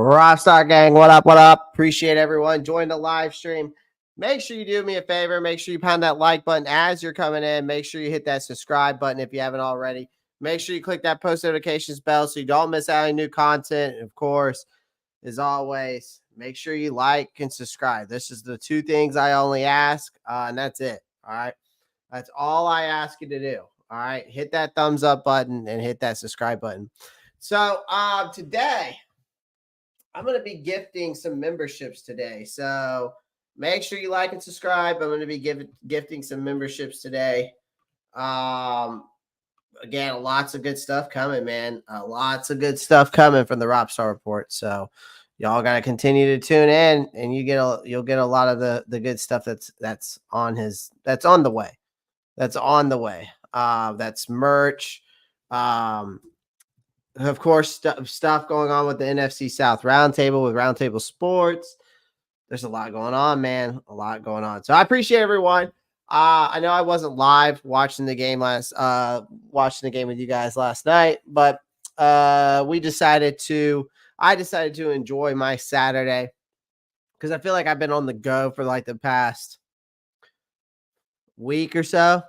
Rockstar gang, what up, what up? Appreciate everyone. Join the live stream. Make sure you do me a favor. Make sure you pound that like button as you're coming in. Make sure you hit that subscribe button if you haven't already. Make sure you click that post notifications bell so you don't miss out on new content. And of course, as always, make sure you like and subscribe. This is the two things I only ask, and that's it. All right. That's all I ask you to do. All right. Hit that thumbs up button and hit that subscribe button. So today, I'm going to be gifting some memberships today. So make sure you like and subscribe. I'm going to be gifting some memberships today. Again, lots of good stuff coming, man. Lots of good stuff coming from the Ropp Star Report. So y'all got to continue to tune in, and you'll get a lot of the good stuff that's on the way. That's on the way. That's merch. Of course, stuff going on with the NFC South Roundtable with Roundtable Sports. There's a lot going on, man. A lot going on. So I appreciate everyone. I know I wasn't live watching the game with you guys last night, but I decided to enjoy my Saturday because I feel like I've been on the go for like the past week or so.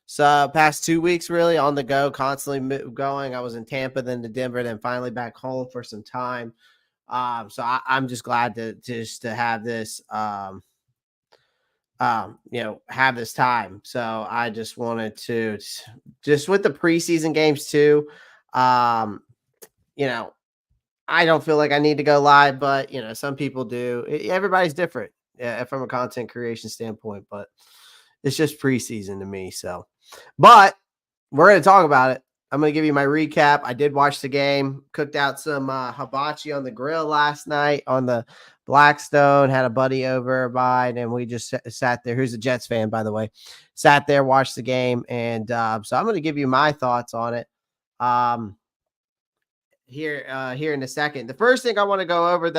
So past 2 weeks, really on the go, constantly going. I was in Tampa, then to Denver, then finally back home for some time. So I'm just glad to have this, have this time. So I just wanted to, just with the preseason games too, I don't feel like I need to go live, but some people do. Everybody's different from a content creation standpoint, but it's just preseason to me. So, but we're going to talk about it. I'm going to give you my recap. I did watch the game, cooked out some hibachi on the grill last night on the Blackstone, had a buddy over by, and we just sat there. Who's a Jets fan, by the way, sat there, watched the game. And so I'm going to give you my thoughts on it here in a second. The first thing I want to go over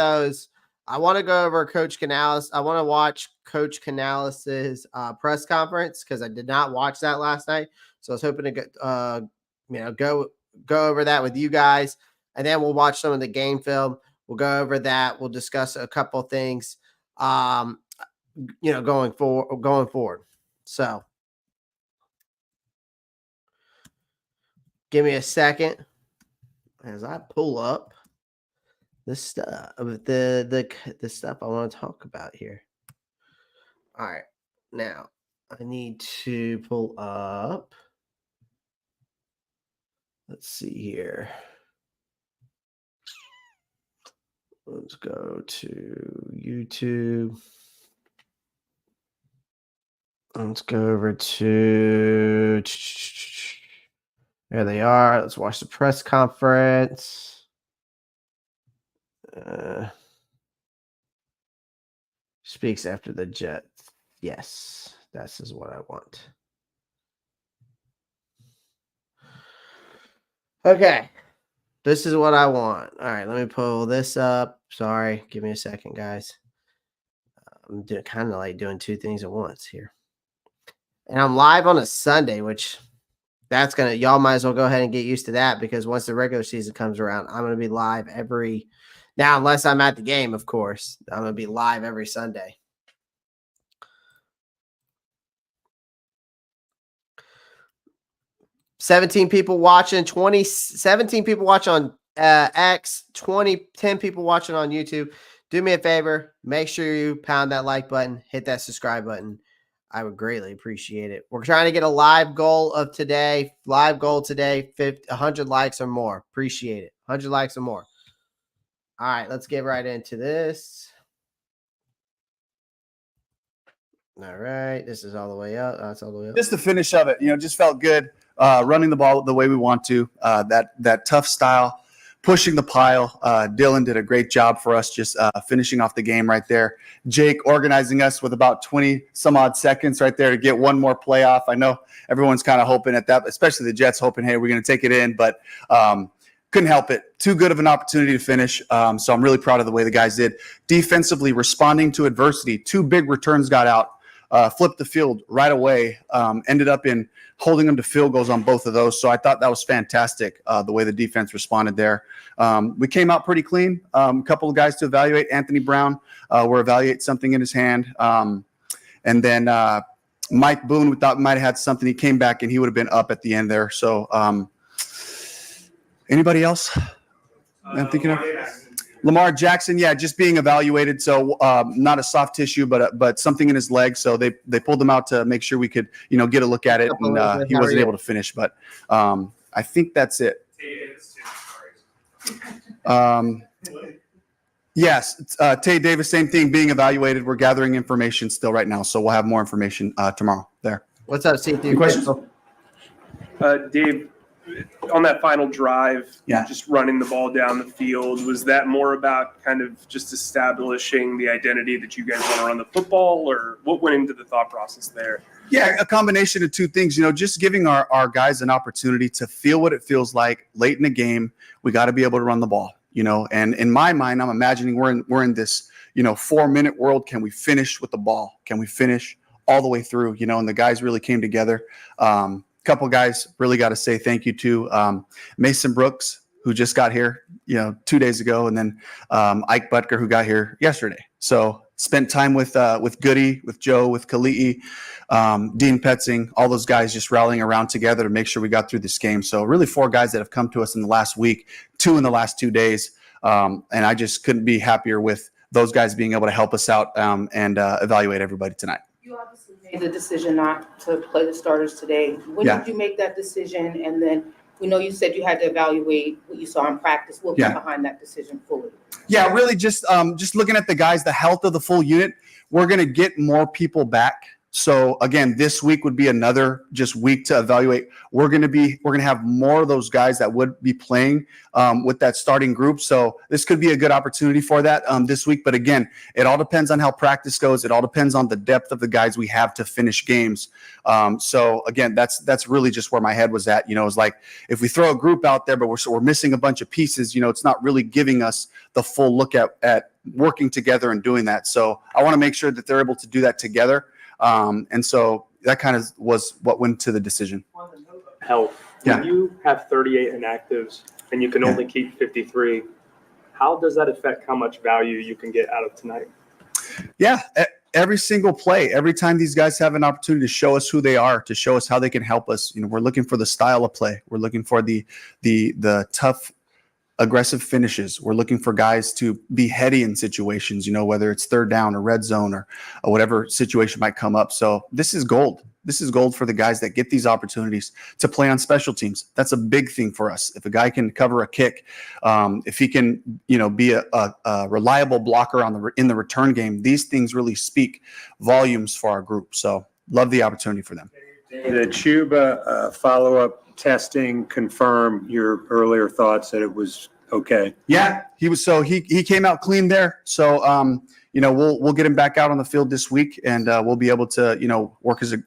I want to go over Coach Canales. I want to watch Coach Canales' press conference because I did not watch that last night. So I was hoping to go over that with you guys, and then we'll watch some of the game film. We'll go over that. We'll discuss a couple things, going forward. So give me a second as I pull up the stuff, the stuff I want to talk about here. All right, now I need to pull up. Let's see here. Let's go to YouTube. Let's go over to. There they are. Let's watch the press conference. Speaks after the Jets. Yes, this is what I want. Okay, this is what I want. All right, let me pull this up. Sorry, give me a second, guys. I'm kind of like doing two things at once here. And I'm live on a Sunday, which y'all might as well go ahead and get used to that because once the regular season comes around, I'm going to be live now, unless I'm at the game, of course, I'm going to be live every Sunday. $17 people watching, 17 people watch on X, 10 people watching on YouTube. Do me a favor. Make sure you pound that like button, hit that subscribe button. I would greatly appreciate it. We're trying to get a live goal today, 100 likes or more. Appreciate it. 100 likes or more. All right, let's get right into this. All right, this is all the way up. That's all the way up. Just the finish of it, just felt good. Running the ball the way we want to. That tough style, pushing the pile. Dylan did a great job for us, just finishing off the game right there. Jake organizing us with about 20 some odd seconds right there to get one more playoff. I know everyone's kind of hoping at that, especially the Jets hoping, hey, we're going to take it in, but couldn't help it. Too good of an opportunity to finish. So I'm really proud of the way the guys did. Defensively responding to adversity. 2 big returns got out. flipped the field right away, ended up in holding them to field goals on both of those. So I thought that was fantastic, the way the defense responded there. We came out pretty clean. A couple of guys to evaluate. Anthony Brown, we're evaluating something in his hand. And then Mike Boone, we thought might have had something. He came back and he would have been up at the end there. So anybody else I'm thinking of? Lamar Jackson, yeah, just being evaluated. So not a soft tissue, but something in his leg. So they pulled him out to make sure we could, get a look at it. And he wasn't able to finish. But I think that's it. Yes, Tay Davis, same thing, being evaluated. We're gathering information still right now. So we'll have more information tomorrow there. What's up, CT? Any questions? Dave, on that final drive, Yeah. just running the ball down the field, was that more about kind of just establishing the identity that you guys want to run the football, or what went into the thought process there? Yeah, a combination of two things, just giving our guys an opportunity to feel what it feels like late in the game. We got to be able to run the ball, and in my mind, I'm imagining we're in this, 4-minute world. Can we finish with the ball? Can we finish all the way through, and the guys really came together. Couple guys really got to say thank you to Mason Brooks, who just got here, 2 days ago, and then Ike Butker, who got here yesterday. So spent time with Goody, with Joe, with Kali'i, Dean Petzing, all those guys just rallying around together to make sure we got through this game. So really 4 guys that have come to us in the last week, 2 in the last 2 days, and I just couldn't be happier with those guys being able to help us out and evaluate everybody tonight. You obviously made the decision not to play the starters today. When Yeah. did you make that decision? And then we know you said you had to evaluate what you saw in practice. What was Yeah. behind that decision fully? Yeah, really just looking at the guys, the health of the full unit. We're going to get more people back. So again, this week would be another just week to evaluate. We're going to have more of those guys that would be playing with that starting group. So this could be a good opportunity for that this week. But again, it all depends on how practice goes. It all depends on the depth of the guys we have to finish games. So again, that's really just where my head was at. It's like if we throw a group out there, but we're missing a bunch of pieces, it's not really giving us the full look at working together and doing that. So I want to make sure that they're able to do that together. And so that kind of was what went to the decision. Health. Yeah. When you have 38 inactives and you can only keep 53, how does that affect how much value you can get out of tonight? Yeah, every single play, every time these guys have an opportunity to show us who they are, to show us how they can help us. We're looking for the style of play. We're looking for the tough, aggressive finishes. We're looking for guys to be heady in situations, whether it's third down or red zone or whatever situation might come up. So this is gold. This is gold for the guys that get these opportunities to play on special teams. That's a big thing for us. If a guy can cover a kick, if he can, be a reliable blocker in the return game, these things really speak volumes for our group. So love the opportunity for them. The Chuba follow-up testing confirm your earlier thoughts that it was okay? Yeah, he came out clean there. So we'll get him back out on the field this week, and we'll be able to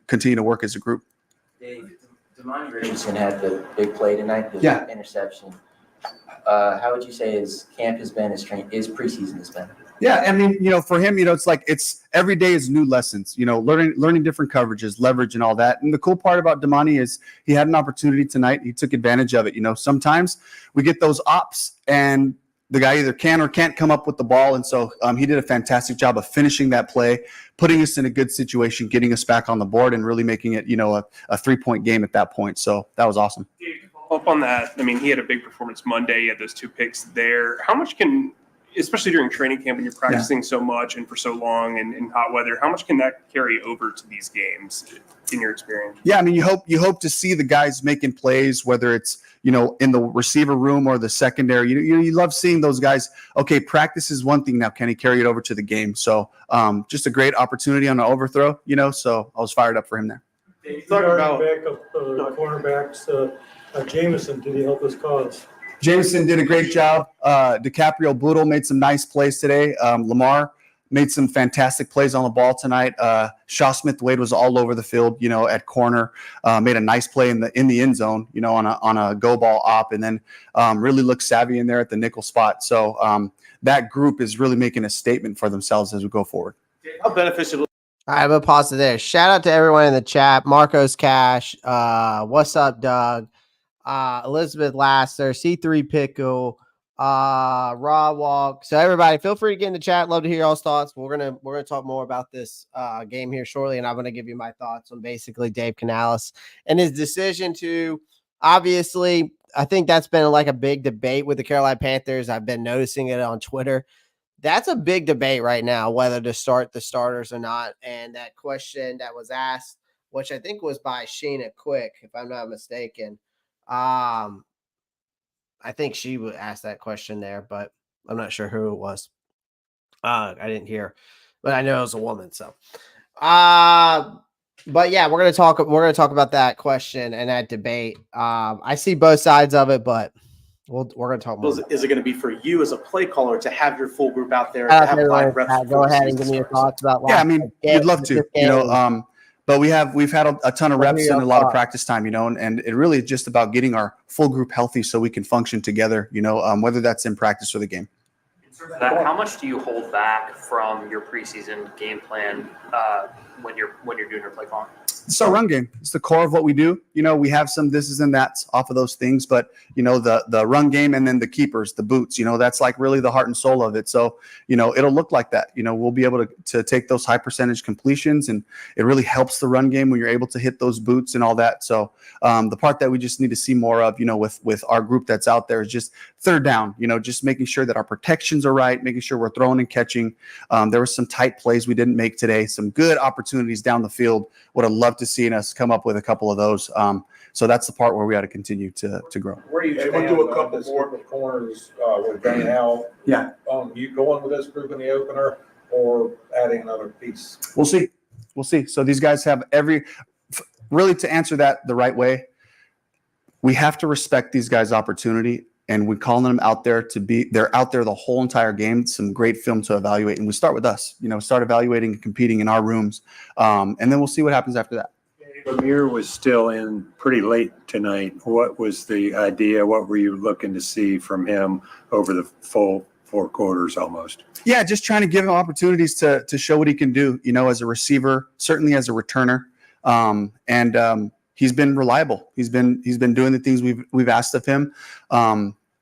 continue to work as a group. Dave, Damani Richardson had the big play tonight, the Yeah. interception. How would you say his camp has been, his preseason has been? Yeah, I mean, for him, it's every day is new lessons, learning different coverages, leverage and all that. And the cool part about Damani is he had an opportunity tonight. He took advantage of it. Sometimes we get those ops and the guy either can or can't come up with the ball. And so he did a fantastic job of finishing that play, putting us in a good situation, getting us back on the board and really making it, a 3-point game at that point. So that was awesome. Up on that, I mean, he had a big performance Monday. He had those 2 picks there. How much especially during training camp when you're practicing so much and for so long and in hot weather, how much can that carry over to these games in your experience? Yeah, I mean, you hope to see the guys making plays, whether it's, in the receiver room or the secondary. You love seeing those guys. Okay, practice is one thing now. Can he carry it over to the game? So just a great opportunity on an overthrow, so I was fired up for him there. Talk about cornerbacks. Jameson, did he help his cause? Jameson did a great job. DiCaprio Boodle made some nice plays today. Lamar made some fantastic plays on the ball tonight. Shaw Smith-Wade was all over the field, at corner. Made a nice play in the end zone, on a go ball op, and then really looked savvy in there at the nickel spot. So that group is really making a statement for themselves as we go forward. How beneficial All right, I'm gonna pause it there. Shout out to everyone in the chat. Marcos Cash, what's up, Doug? Elizabeth Lasser, C3 Pickle, Raw Walk. So everybody, feel free to get in the chat. Love to hear y'all's thoughts. We're gonna talk more about this game here shortly, and I'm gonna give you my thoughts on basically Dave Canales and his decision to obviously. I think that's been like a big debate with the Carolina Panthers. I've been noticing it on Twitter. That's a big debate right now, whether to start the starters or not. And that question that was asked, which I think was by Sheena Quick, if I'm not mistaken. I think she would ask that question there, but I'm not sure who it was. I didn't hear, but I know it was a woman. So, but yeah, we're gonna talk about that question and that debate. I see both sides of it, but we're going to talk more. Is it going to be for you as a play caller to have your full group out there to have 5 reps? Go ahead and give me your thoughts about. Yeah, I mean, we'd love to, but we've had a ton of reps and a lot of practice time, and it really is just about getting our full group healthy so we can function together, whether that's in practice or the game. How much do you hold back from your preseason game plan when you're doing your play calling? It's our run game. It's the core of what we do. We have some this and that's off of those things, but the run game and then the keepers, the boots, that's like really the heart and soul of it. So, it'll look like that. We'll be able to take those high percentage completions, and it really helps the run game when you're able to hit those boots and all that. So the part that we just need to see more of, with our group that's out there is just third down, just making sure that our protections are right, making sure we're throwing and catching. There were some tight plays we didn't make today, some good opportunities down the field. Would have loved to see us come up with a couple of those. So that's the part where we got to continue to grow. Where do you stand? We'll do a couple more corners with Van Al. Yeah. You going with this group in the opener or adding another piece? We'll see. So these guys have really, to answer that the right way, we have to respect these guys' opportunity. And we call them out there they're out there the whole entire game. Some great film to evaluate. And we start with us, start evaluating and competing in our rooms. And then we'll see what happens after that. Amir was still in pretty late tonight. What was the idea? What were you looking to see from him over the full 4 quarters almost? Yeah, just trying to give him opportunities to show what he can do, as a receiver, certainly as a returner. He's been reliable. He's been doing the things we've asked of him.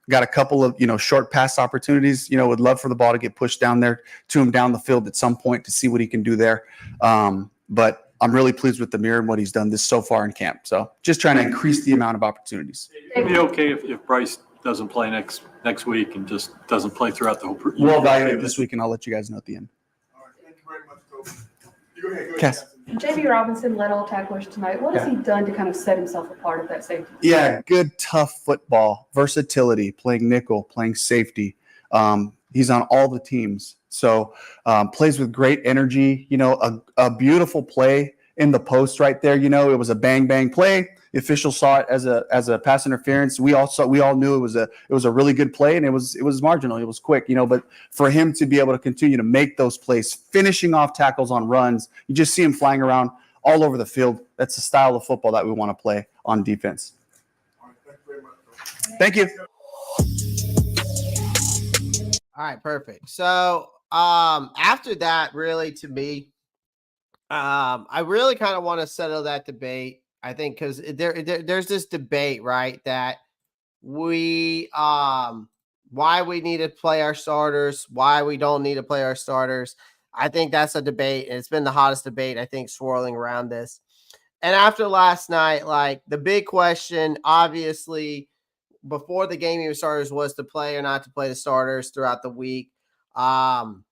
Got a couple of short pass opportunities. Would love for the ball to get pushed down there to him down the field at some point to see what he can do there. But I'm really pleased with Amir and what he's done so far in camp. So just trying to increase the amount of opportunities. It'd be okay if Bryce doesn't play next week and just doesn't play throughout the whole. We'll evaluate this week and I'll let you guys know at the end. All right, thank you very much, Coach. You go ahead. Cass. J.B. Robinson led all tacklers tonight. What has he done to kind of set himself apart at that safety? Yeah, good, tough football, versatility, playing nickel, playing safety. He's on all the teams. So plays with great energy, a beautiful play in the post right there. It was a bang, bang play. The official saw it as a pass interference. We all knew it was a really good play, and it was marginal. It was quick, but for him to be able to continue to make those plays, finishing off tackles on runs, you just see him flying around all over the field. That's the style of football that we want to play on defense. All right, thank you very much. Thank you. All right, perfect. So after that, really, to me, I really kind of want to settle that debate. I think because there's this debate, right, that why we need to play our starters, why we don't need to play our starters. I think that's a debate, and it's been the hottest debate, I think, swirling around this. And after last night, like the big question, obviously, before the game even started, was to play or not to play the starters throughout the week. And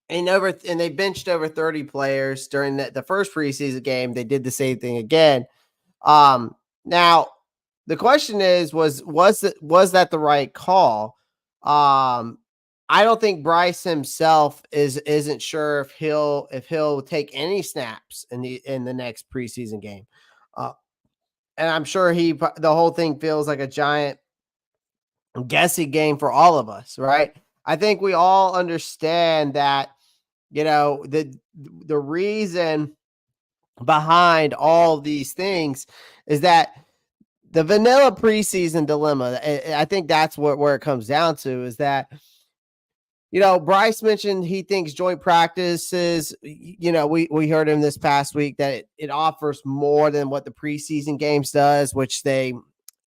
they benched over 30 players during the first preseason game. They did the same thing again. Now the question is, was that the right call? I don't think Bryce himself isn't sure if he'll take any snaps in the next preseason game. And I'm sure the whole thing feels like a giant guessing game for all of us, right? I think we all understand that, the reason behind all these things is that the vanilla preseason dilemma, I think that's where it comes down to, is that Bryce mentioned he thinks joint practices, we heard him this past week that it offers more than what the preseason games does, which they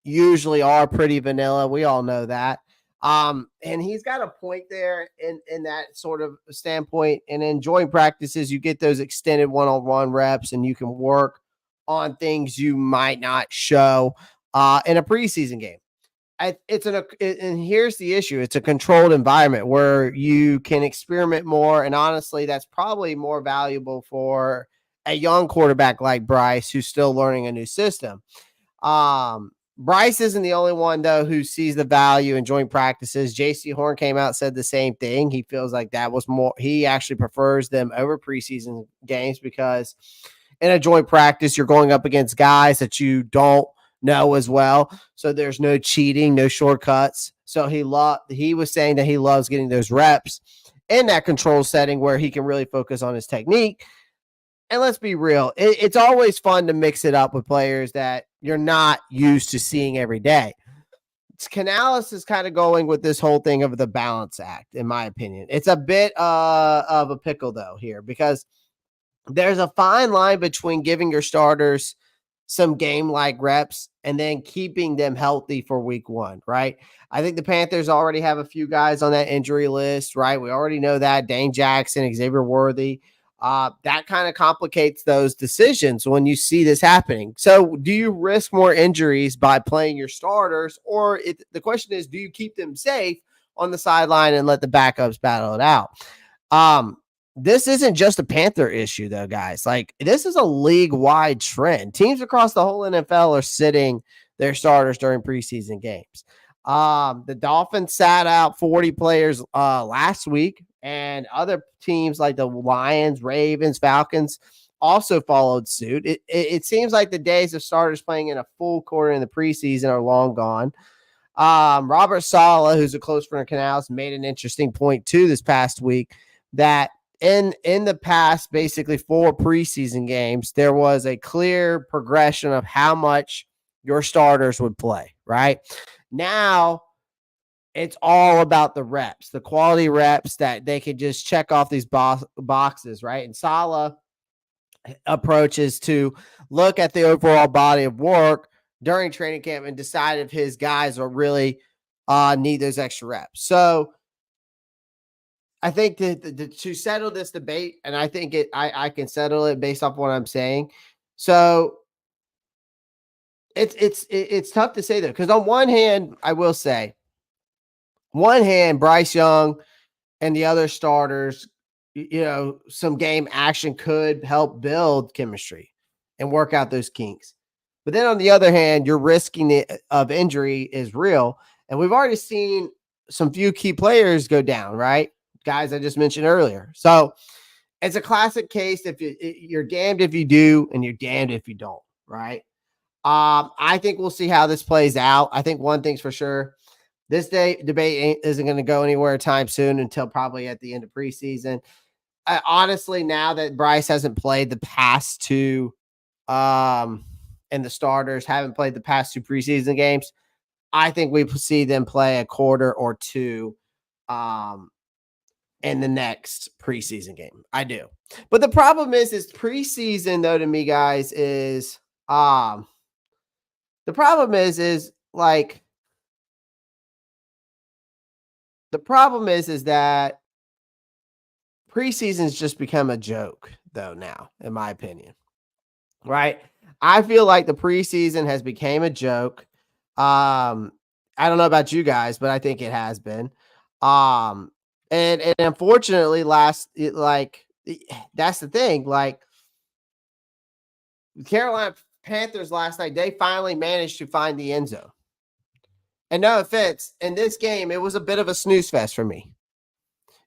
usually are pretty vanilla. We all know that. And he's got a point there in that sort of standpoint. And in joint practices, you get those extended one-on-one reps and you can work on things you might not show in a preseason game. And here's the issue. It's a controlled environment where you can experiment more. And honestly, that's probably more valuable for a young quarterback like Bryce, who's still learning a new system. Bryce isn't the only one, though, who sees the value in joint practices. JC Horn came out, said the same thing. He feels like that was more, he actually prefers them over preseason games because in a joint practice, you're going up against guys that you don't know as well. So there's no cheating, no shortcuts. So he was saying that he loves getting those reps in that control setting where he can really focus on his technique. And let's be real, it's always fun to mix it up with players that you're not used to seeing every day. Canales is kind of going with this whole thing of the balance act, in my opinion. It's a bit of a pickle, though, here, because there's a fine line between giving your starters some game-like reps and then keeping them healthy for week one, right? I think the Panthers already have a few guys on that injury list, right? We already know that. Dane Jackson, Xavier Worthy. That kind of complicates those decisions when you see this happening. So do you risk more injuries by playing your starters, or the question is, do you keep them safe on the sideline and let the backups battle it out? This isn't just a Panther issue, though, guys. Like, this is a league-wide trend. Teams across the whole NFL are sitting their starters during preseason games. The Dolphins sat out 40 players last week, and other teams like the Lions, Ravens, Falcons also followed suit. It seems like the days of starters playing in a full quarter in the preseason are long gone. Robert Saleh, who's a close friend of Canales, made an interesting point, too, this past week, that in the past, basically 4 preseason games, there was a clear progression of how much your starters would play, right? Now, it's all about the reps, the quality reps that they can just check off these boxes, right? And Saleh approaches to look at the overall body of work during training camp and decide if his guys are really need those extra reps. So I think that to settle this debate, and I think I can settle it based off what I'm saying. So it's tough to say, though, because on one hand, I will say, Bryce Young and the other starters, some game action could help build chemistry and work out those kinks. But then on the other hand, your risking of injury is real. And we've already seen some few key players go down, right? Guys I just mentioned earlier. So it's a classic case. If you're damned if you do, and you're damned if you don't, right? I think we'll see how this plays out. I think one thing's for sure. This debate isn't going to go anywhere time soon until probably at the end of preseason. Honestly, now that Bryce hasn't played the past 2 and the starters haven't played the past 2 preseason games, I think we see them play a quarter or 2 in the next preseason game. I do. But the problem is preseason, though, to me, guys, is the problem is that preseason's just become a joke, though, now, in my opinion. Right? I feel like the preseason has become a joke. I don't know about you guys, but I think it has been. And unfortunately, that's the thing. Like, Carolina Panthers last night, they finally managed to find the end zone. And no offense, in this game, it was a bit of a snooze fest for me.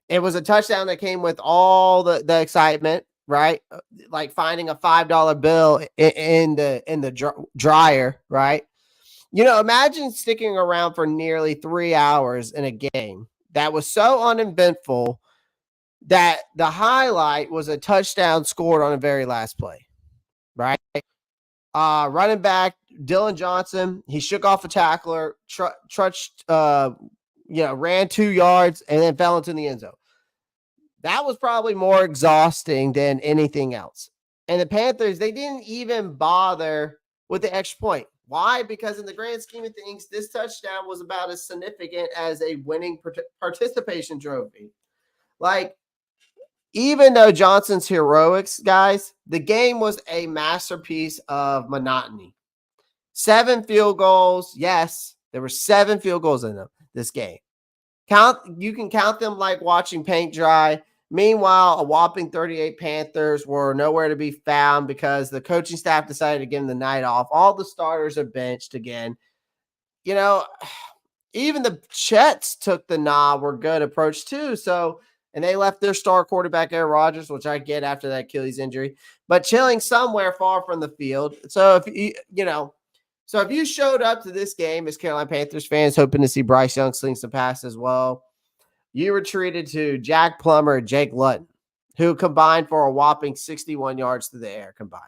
It was a touchdown that came with all the excitement, right? Like finding a $5 bill in the dryer, right? Imagine sticking around for nearly 3 hours in a game that was so uneventful that the highlight was a touchdown scored on the very last play, right? Running back Dylan Johnson, he shook off a tackler, trudged, ran 2 yards and then fell into the end zone. That was probably more exhausting than anything else. And the Panthers, they didn't even bother with the extra point. Why? Because in the grand scheme of things, this touchdown was about as significant as a winning participation trophy. Like, even though Johnson's heroics, guys, the game was a masterpiece of monotony. 7 field goals. Yes, there were 7 field goals in this game. You can count them like watching paint dry. Meanwhile, a whopping 38 Panthers were nowhere to be found because the coaching staff decided to give them the night off. All the starters are benched again. Even the Jets took the were good approach too. So, and they left their star quarterback, Aaron Rodgers, which I get after that Achilles injury, but chilling somewhere far from the field. So if you showed up to this game as Carolina Panthers fans, hoping to see Bryce Young sling some pass as well, you were treated to Jack Plummer and Jake Luton, who combined for a whopping 61 yards through the air combined.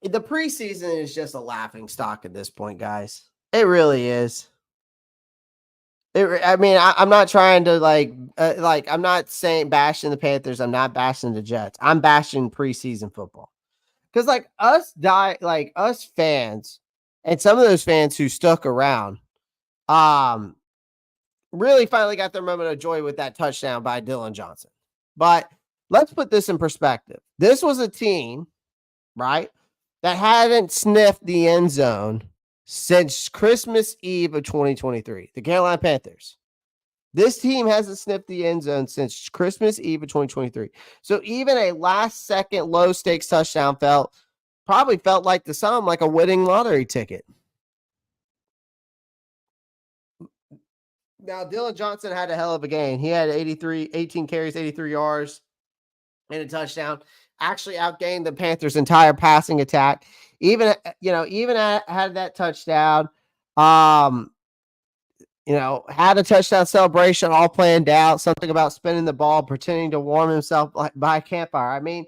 The preseason is just a laughing stock at this point, guys. It really is. I'm not trying to I'm not saying bashing the Panthers. I'm not bashing the Jets. I'm bashing preseason football. Because us fans and some of those fans who stuck around, really finally got their moment of joy with that touchdown by Dylan Johnson. But let's put this in perspective. This was a team, right, that hadn't sniffed the end zone since Christmas Eve of 2023. The Carolina Panthers. This team hasn't sniffed the end zone since Christmas Eve of 2023. So even a last-second low-stakes touchdown probably felt like to some like a winning lottery ticket. Now, Dylan Johnson had a hell of a game. He had 18 carries, 83 yards, and a touchdown. Actually outgained the Panthers' entire passing attack. Even had that touchdown. Had a touchdown celebration all planned out. Something about spinning the ball, pretending to warm himself by a campfire. I mean,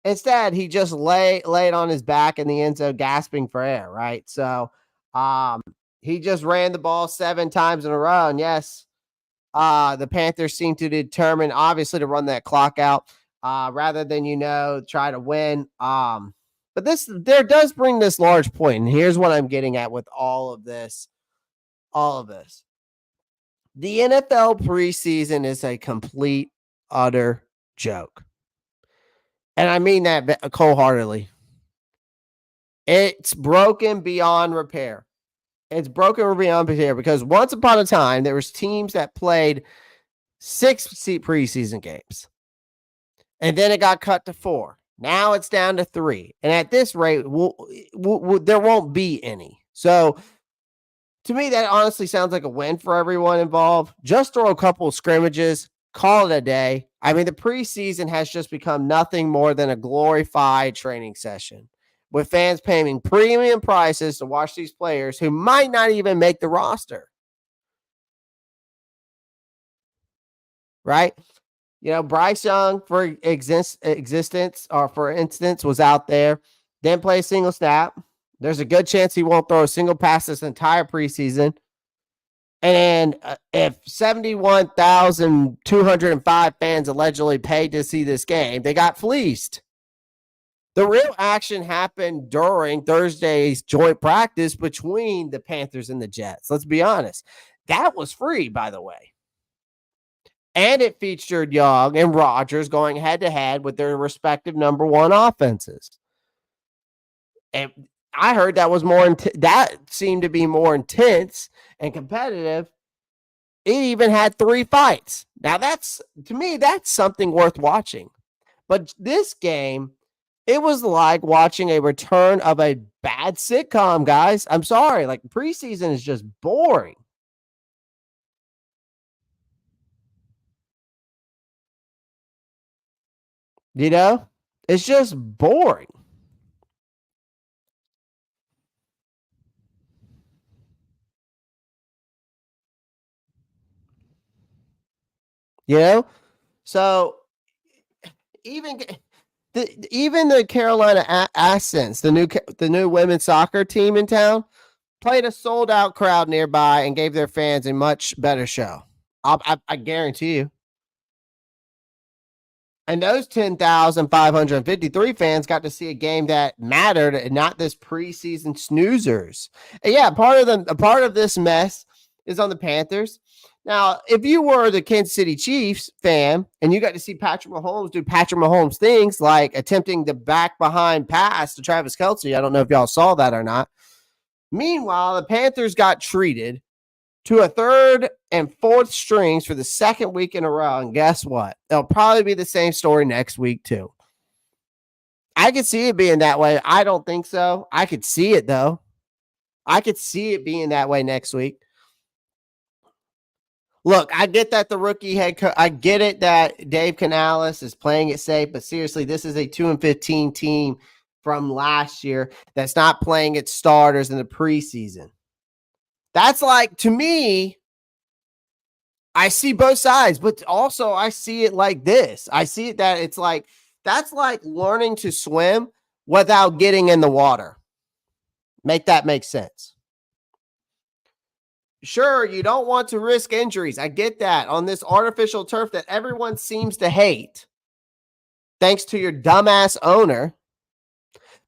instead, he just laid on his back in the end zone, gasping for air, right? So, he just ran the ball 7 times in a row. And yes, the Panthers seem to determine, obviously, to run that clock out rather than, try to win. But there does bring this large point. And here's what I'm getting at with all of this. The NFL preseason is a complete, utter joke. And I mean that wholeheartedly. It's broken beyond repair. It's broken beyond repair because once upon a time, there was teams that played 6 preseason games. And then it got cut to 4. Now it's down to 3. And at this rate, there won't be any. So, to me, that honestly sounds like a win for everyone involved. Just throw a couple of scrimmages, call it a day. I mean, the preseason has just become nothing more than a glorified training session with fans paying premium prices to watch these players who might not even make the roster. Right? Bryce Young, for instance, was out there, didn't play a single snap. There's a good chance he won't throw a single pass this entire preseason. And if 71,205 fans allegedly paid to see this game, they got fleeced. The real action happened during Thursday's joint practice between the Panthers and the Jets. Let's be honest. That was free, by the way. And it featured Young and Rodgers going head-to-head with their respective number 1 offenses. And I heard that was that seemed to be more intense and competitive. It even had 3 fights. Now to me, that's something worth watching. But this game, it was like watching a return of a bad sitcom, guys. I'm sorry. Preseason is just boring. It's just boring. So even the Carolina Ascents, the new women's soccer team in town, played a sold-out crowd nearby and gave their fans a much better show. I guarantee you. And those 10,553 fans got to see a game that mattered and not this preseason snoozers. And yeah, part of this mess is on the Panthers. Now, if you were the Kansas City Chiefs fan and you got to see Patrick Mahomes do Patrick Mahomes things like attempting the back behind pass to Travis Kelce, I don't know if y'all saw that or not. Meanwhile, the Panthers got treated to a third and fourth strings for the second week in a row. And guess what? It'll probably be the same story next week, too. I could see it being that way. I don't think so. I could see it, though. I could see it being that way next week. Look, I get that the rookie head coach, I get it that Dave Canales is playing it safe, but seriously, this is a 2-15 team from last year that's not playing its starters in the preseason. That's like, to me, I see both sides, but also I see it like this. I see it that it's like, that's like learning to swim without getting in the water. Make that make sense. Sure, you don't want to risk injuries. I get that on this artificial turf that everyone seems to hate, thanks to your dumbass owner.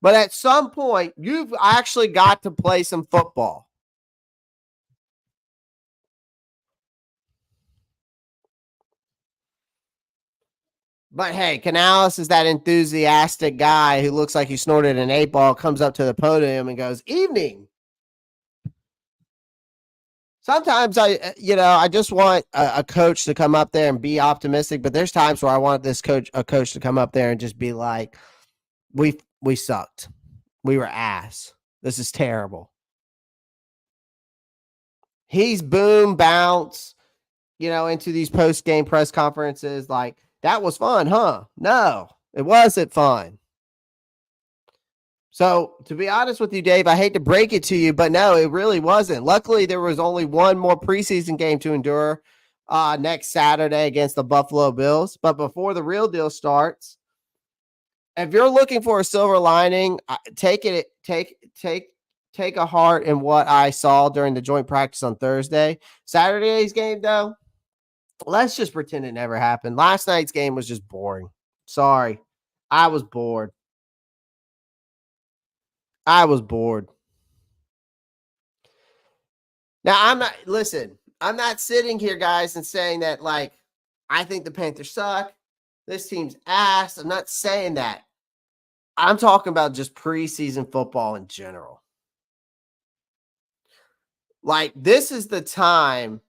But at some point, you've actually got to play some football. But hey, Canales is that enthusiastic guy who looks like he snorted an 8-ball, comes up to the podium and goes, "Evening." Sometimes I just want a coach to come up there and be optimistic, but there's times where I want a coach to come up there and just be like, we sucked. We were ass. This is terrible. He's boom, bounce, into these post-game press conferences like, that was fun, huh? No, it wasn't fun. So, to be honest with you, Dave, I hate to break it to you, but no, it really wasn't. Luckily, there was only one more preseason game to endure next Saturday against the Buffalo Bills. But before the real deal starts, if you're looking for a silver lining, take a heart in what I saw during the joint practice on Thursday. Saturday's game, though, let's just pretend it never happened. Last night's game was just boring. Sorry. I was bored. Now, I'm not sitting here, guys, and saying that, like, I think the Panthers suck. This team's ass. I'm not saying that. I'm talking about just preseason football in general. Like, this is the time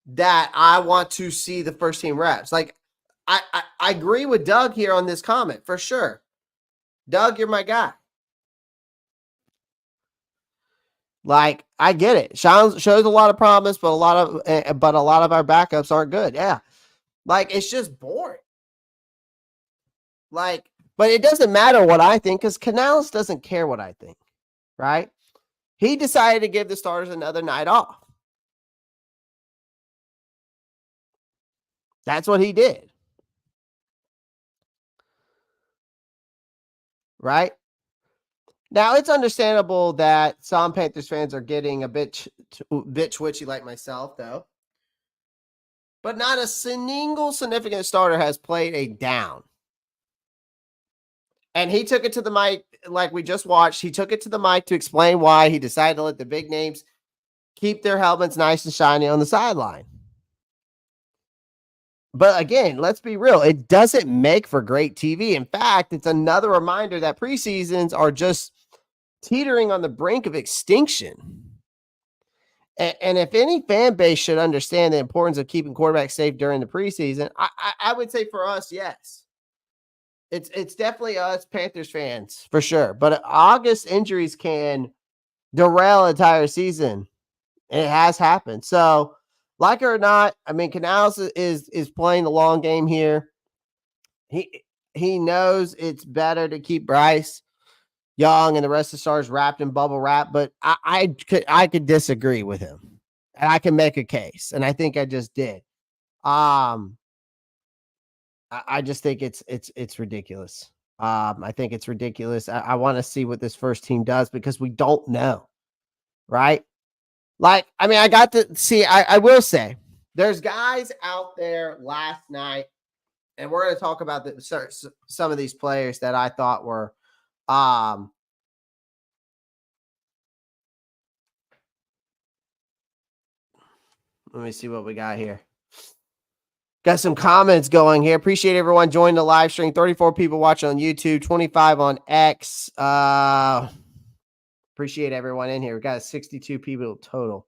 that I want to see the first team reps. Like, I agree with Doug here on this comment, for sure. Doug, you're my guy. Like, I get it. Shows a lot of promise, but a lot of our backups aren't good. Yeah. Like, it's just boring. Like, but it doesn't matter what I think because Canales doesn't care what I think, right? He decided to give the starters another night off. That's what he did. Right? Now, it's understandable that some Panthers fans are getting a bit twitchy like myself, though. But not a single significant starter has played a down. And he took it to the mic, like we just watched. He took it to the mic to explain why he decided to let the big names keep their helmets nice and shiny on the sideline. But again, let's be real. It doesn't make for great TV. In fact, it's another reminder that preseasons are just teetering on the brink of extinction. And if any fan base should understand the importance of keeping quarterbacks safe during the preseason, I would say for us, yes. It's definitely us Panthers fans, for sure. But August injuries can derail an entire season. It has happened. So, like it or not, I mean, Canales is playing the long game here. He knows it's better to keep Bryce Young and the rest of the stars wrapped in bubble wrap, but I could disagree with him, and I can make a case, and I think I just did. I just think it's ridiculous. I think it's ridiculous. I want to see what this first team does because we don't know, right? Like, I mean, I got to see, I will say, there's guys out there last night, and we're going to talk about some of these players that I thought were let me see what we got here. Got some comments going here. Appreciate everyone joining the live stream. 34 people watching on YouTube, 25 on X. Appreciate everyone in here. We got 62 people total.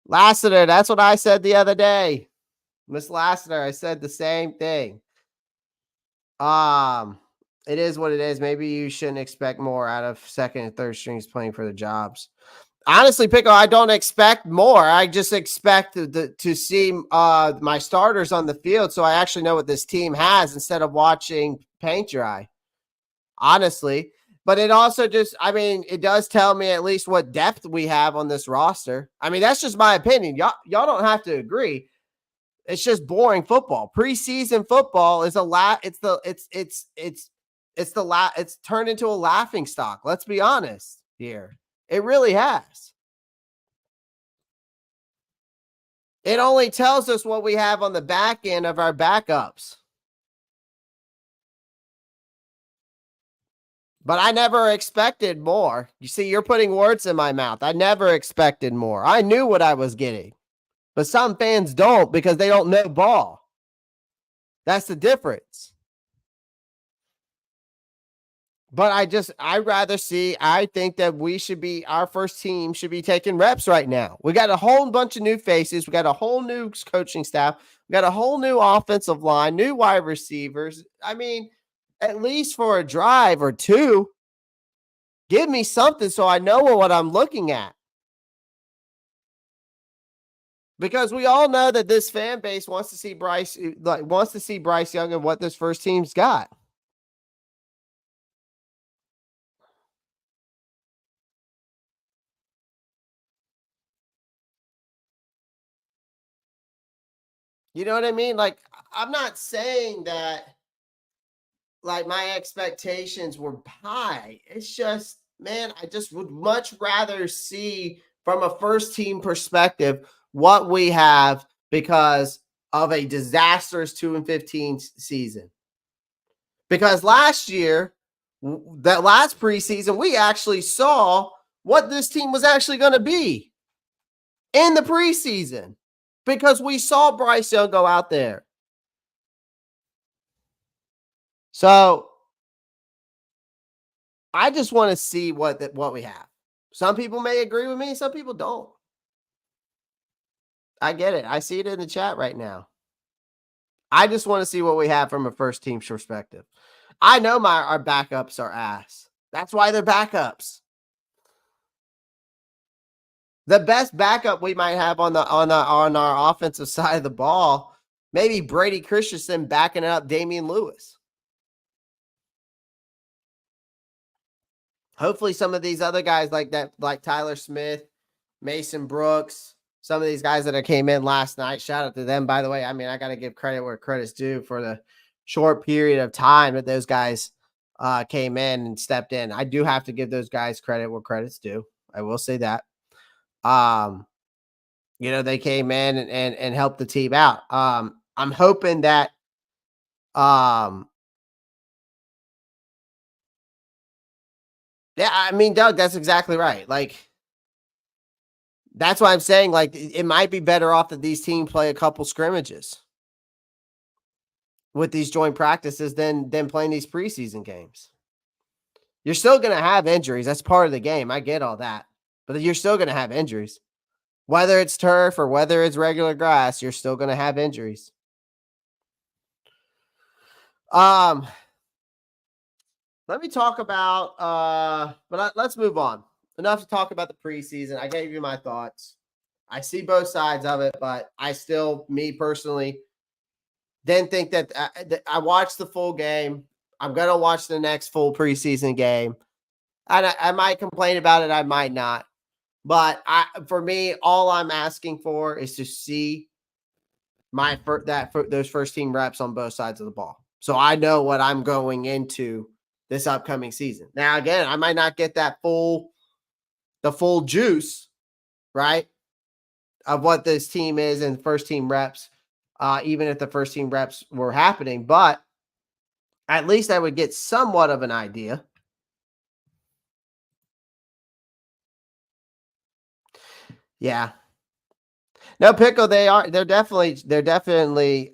Lassiter, that's what I said the other day. Miss Lassiter, I said the same thing. It is what it is. Maybe you shouldn't expect more out of second and third strings playing for the jobs. Honestly, Pickle, I don't expect more. I just expect to see my starters on the field so I actually know what this team has instead of watching paint dry. Honestly. But it also just, I mean, it does tell me at least what depth we have on this roster. I mean, that's just my opinion. Y'all don't have to agree. It's just boring football. Preseason football is it's turned into a laughing stock. Let's be honest here. It really has. It only tells us what we have on the back end of our backups. But I never expected more. You see, you're putting words in my mouth. I never expected more. I knew what I was getting. But some fans don't because they don't know ball. That's the difference. But I think that our first team should be taking reps right now. We got a whole bunch of new faces. We got a whole new coaching staff. We got a whole new offensive line, new wide receivers. I mean, at least for a drive or two, give me something so I know what I'm looking at. Because we all know that this fan base wants to see Bryce Young and what this first team's got. You know what I mean? Like, I'm not saying that like my expectations were high. It's just, man, I just would much rather see from a first team perspective what we have because of a disastrous 2-15 season. Because last year, that last preseason, we actually saw what this team was actually going to be in the preseason because we saw Bryce Young go out there. So I just want to see what we have. Some people may agree with me, some people don't. I get it. I see it in the chat right now. I just want to see what we have from a first team perspective. I know our backups are ass. That's why they're backups. The best backup we might have on our offensive side of the ball, maybe Brady Christensen backing up Damian Lewis. Hopefully some of these other guys like that, like Tyler Smith, Mason Brooks, some of these guys that came in last night, shout out to them, by the way. I mean, I got to give credit where credit's due for the short period of time that those guys came in and stepped in. I do have to give those guys credit where credit's due. I will say that. They came in and helped the team out. I'm hoping that yeah, I mean, Doug, that's exactly right. Like, that's why I'm saying, like, it might be better off that these teams play a couple scrimmages with these joint practices than playing these preseason games. You're still going to have injuries. That's part of the game. I get all that. But you're still going to have injuries. Whether it's turf or whether it's regular grass, you're still going to have injuries. Let me talk about, let's move on. Enough to talk about the preseason. I gave you my thoughts. I see both sides of it, but I still, me personally, didn't think that I watched the full game. I'm going to watch the next full preseason game. I might complain about it. I might not. But for me, all I'm asking for is to see those first team reps on both sides of the ball. So I know what I'm going into this upcoming season. Now, again, I might not get the full juice, right, of what this team is and first team reps, even if the first team reps were happening, but at least I would get somewhat of an idea. Yeah. No, Pickle, they're definitely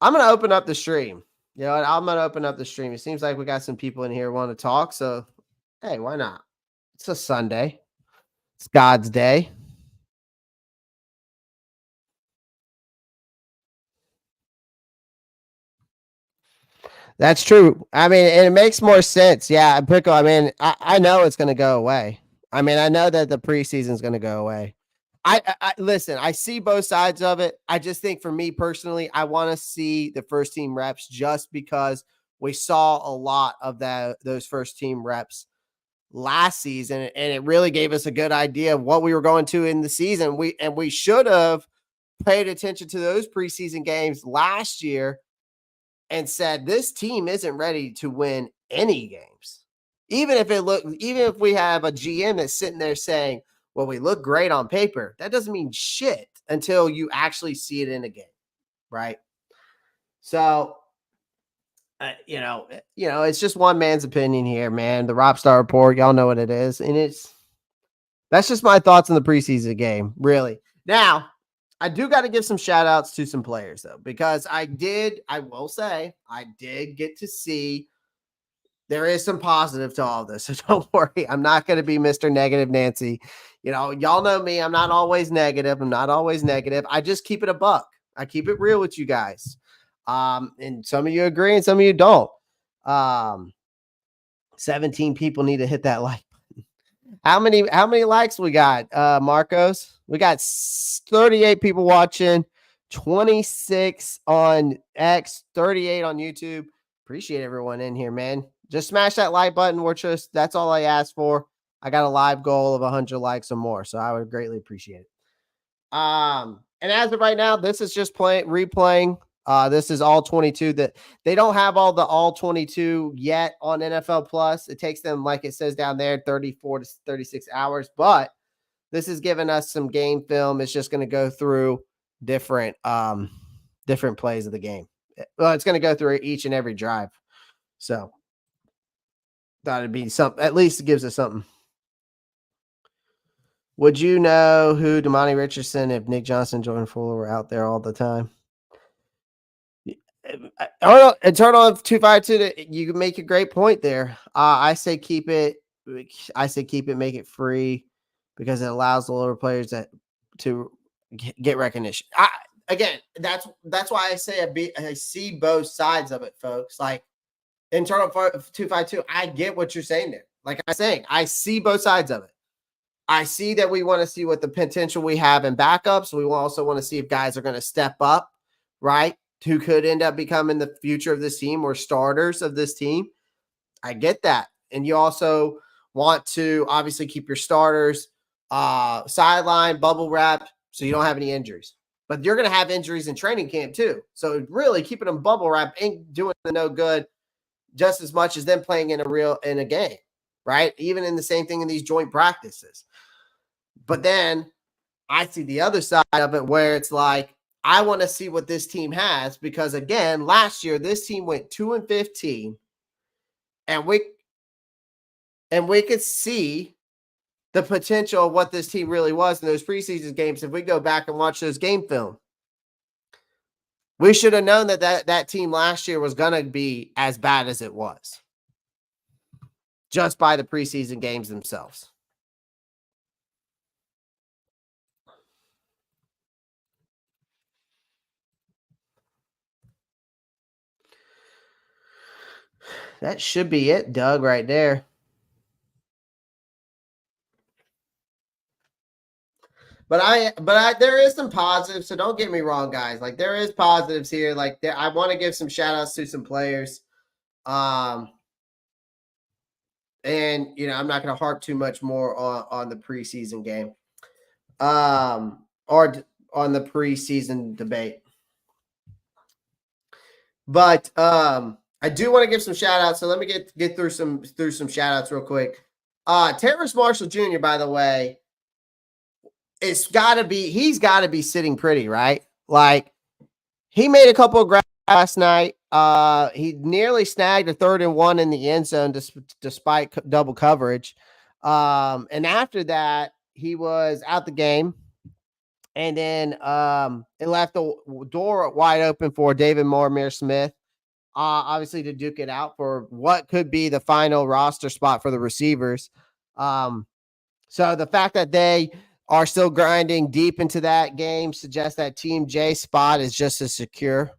I'm gonna open up the stream. You know what? I'm gonna open up the stream. It seems like we got some people in here who want to talk. So hey, why not? It's a Sunday. It's God's day. That's true. I mean, and it makes more sense. Yeah, Pickle, I mean, I know it's going to go away. I mean, I know that the preseason is going to go away. I listen, I see both sides of it. I just think for me personally, I want to see the first team reps just because we saw a lot of those first team reps last season, and it really gave us a good idea of what we were going to in the season. We should have paid attention to those preseason games last year and said this team isn't ready to win any games. Even if we have a GM that's sitting there saying, well, we look great on paper, that doesn't mean shit until you actually see it in a game, right? So, it's just one man's opinion here, man. The Ropp Star Report, y'all know what it is, and that's just my thoughts on the preseason game, really. Now, I do got to give some shout outs to some players, though, because I will say, I did get to see there is some positive to all this. So don't worry. I'm not going to be Mr. Negative Nancy. Y'all know me. I'm not always negative. I just keep it a buck. I keep it real with you guys. And some of you agree and some of you don't. 17 people need to hit that like button. How many likes we got, Marcos? We got 38 people watching, 26 on X, 38 on YouTube. Appreciate everyone in here, man. Just smash that like button. That's all I asked for. I got a live goal of 100 likes or more, so I would greatly appreciate it. And as of right now, this is just replaying. This is all 22. That they don't have all 22 yet on NFL Plus. It takes them, like it says down there, 34 to 36 hours. But this is giving us some game film. It's just going to go through different plays of the game. Well, it's going to go through each and every drive. So thought it'd be something. At least it gives us something. Would you know who Damani Richardson, if Nick Johnson, Jordan Fuller were out there all the time? Eternal of 252. You can make a great point there. I say keep it. Make it free because it allows the lower players to get recognition. Again, that's why I say I see both sides of it, folks. Like Internal 252, I get what you're saying there. Like I'm saying, I see both sides of it. I see that we want to see what the potential we have in backups. We also want to see if guys are going to step up, right? Who could end up becoming the future of this team or starters of this team. I get that. And you also want to obviously keep your starters sideline, bubble wrap, so you don't have any injuries. But you're going to have injuries in training camp too. So really keeping them bubble wrap ain't doing no good just as much as them playing in a game, right? Even in the same thing in these joint practices. But then I see the other side of it where it's like, I want to see what this team has because, again, last year this team went 2-15, and we could see the potential of what this team really was in those preseason games. If we go back and watch those game film, we should have known that team last year was going to be as bad as it was just by the preseason games themselves. That should be it, Doug, right there. But there is some positives, so don't get me wrong, guys. Like there is positives here. Like I want to give some shout outs to some players. And I'm not going to harp too much more on the preseason game. Or on the preseason debate. But I do want to give some shout outs. So let me get through some shout outs real quick. Terrace Marshall Jr., by the way, he's got to be sitting pretty, right? Like, he made a couple of grabs last night. He nearly snagged a 3rd and 1 in the end zone despite double coverage. And after that, he was out the game. And then it left the door wide open for David Moore Smith, obviously to duke it out for what could be the final roster spot for the receivers. So the fact that they are still grinding deep into that game suggests that Team J spot is just as secure,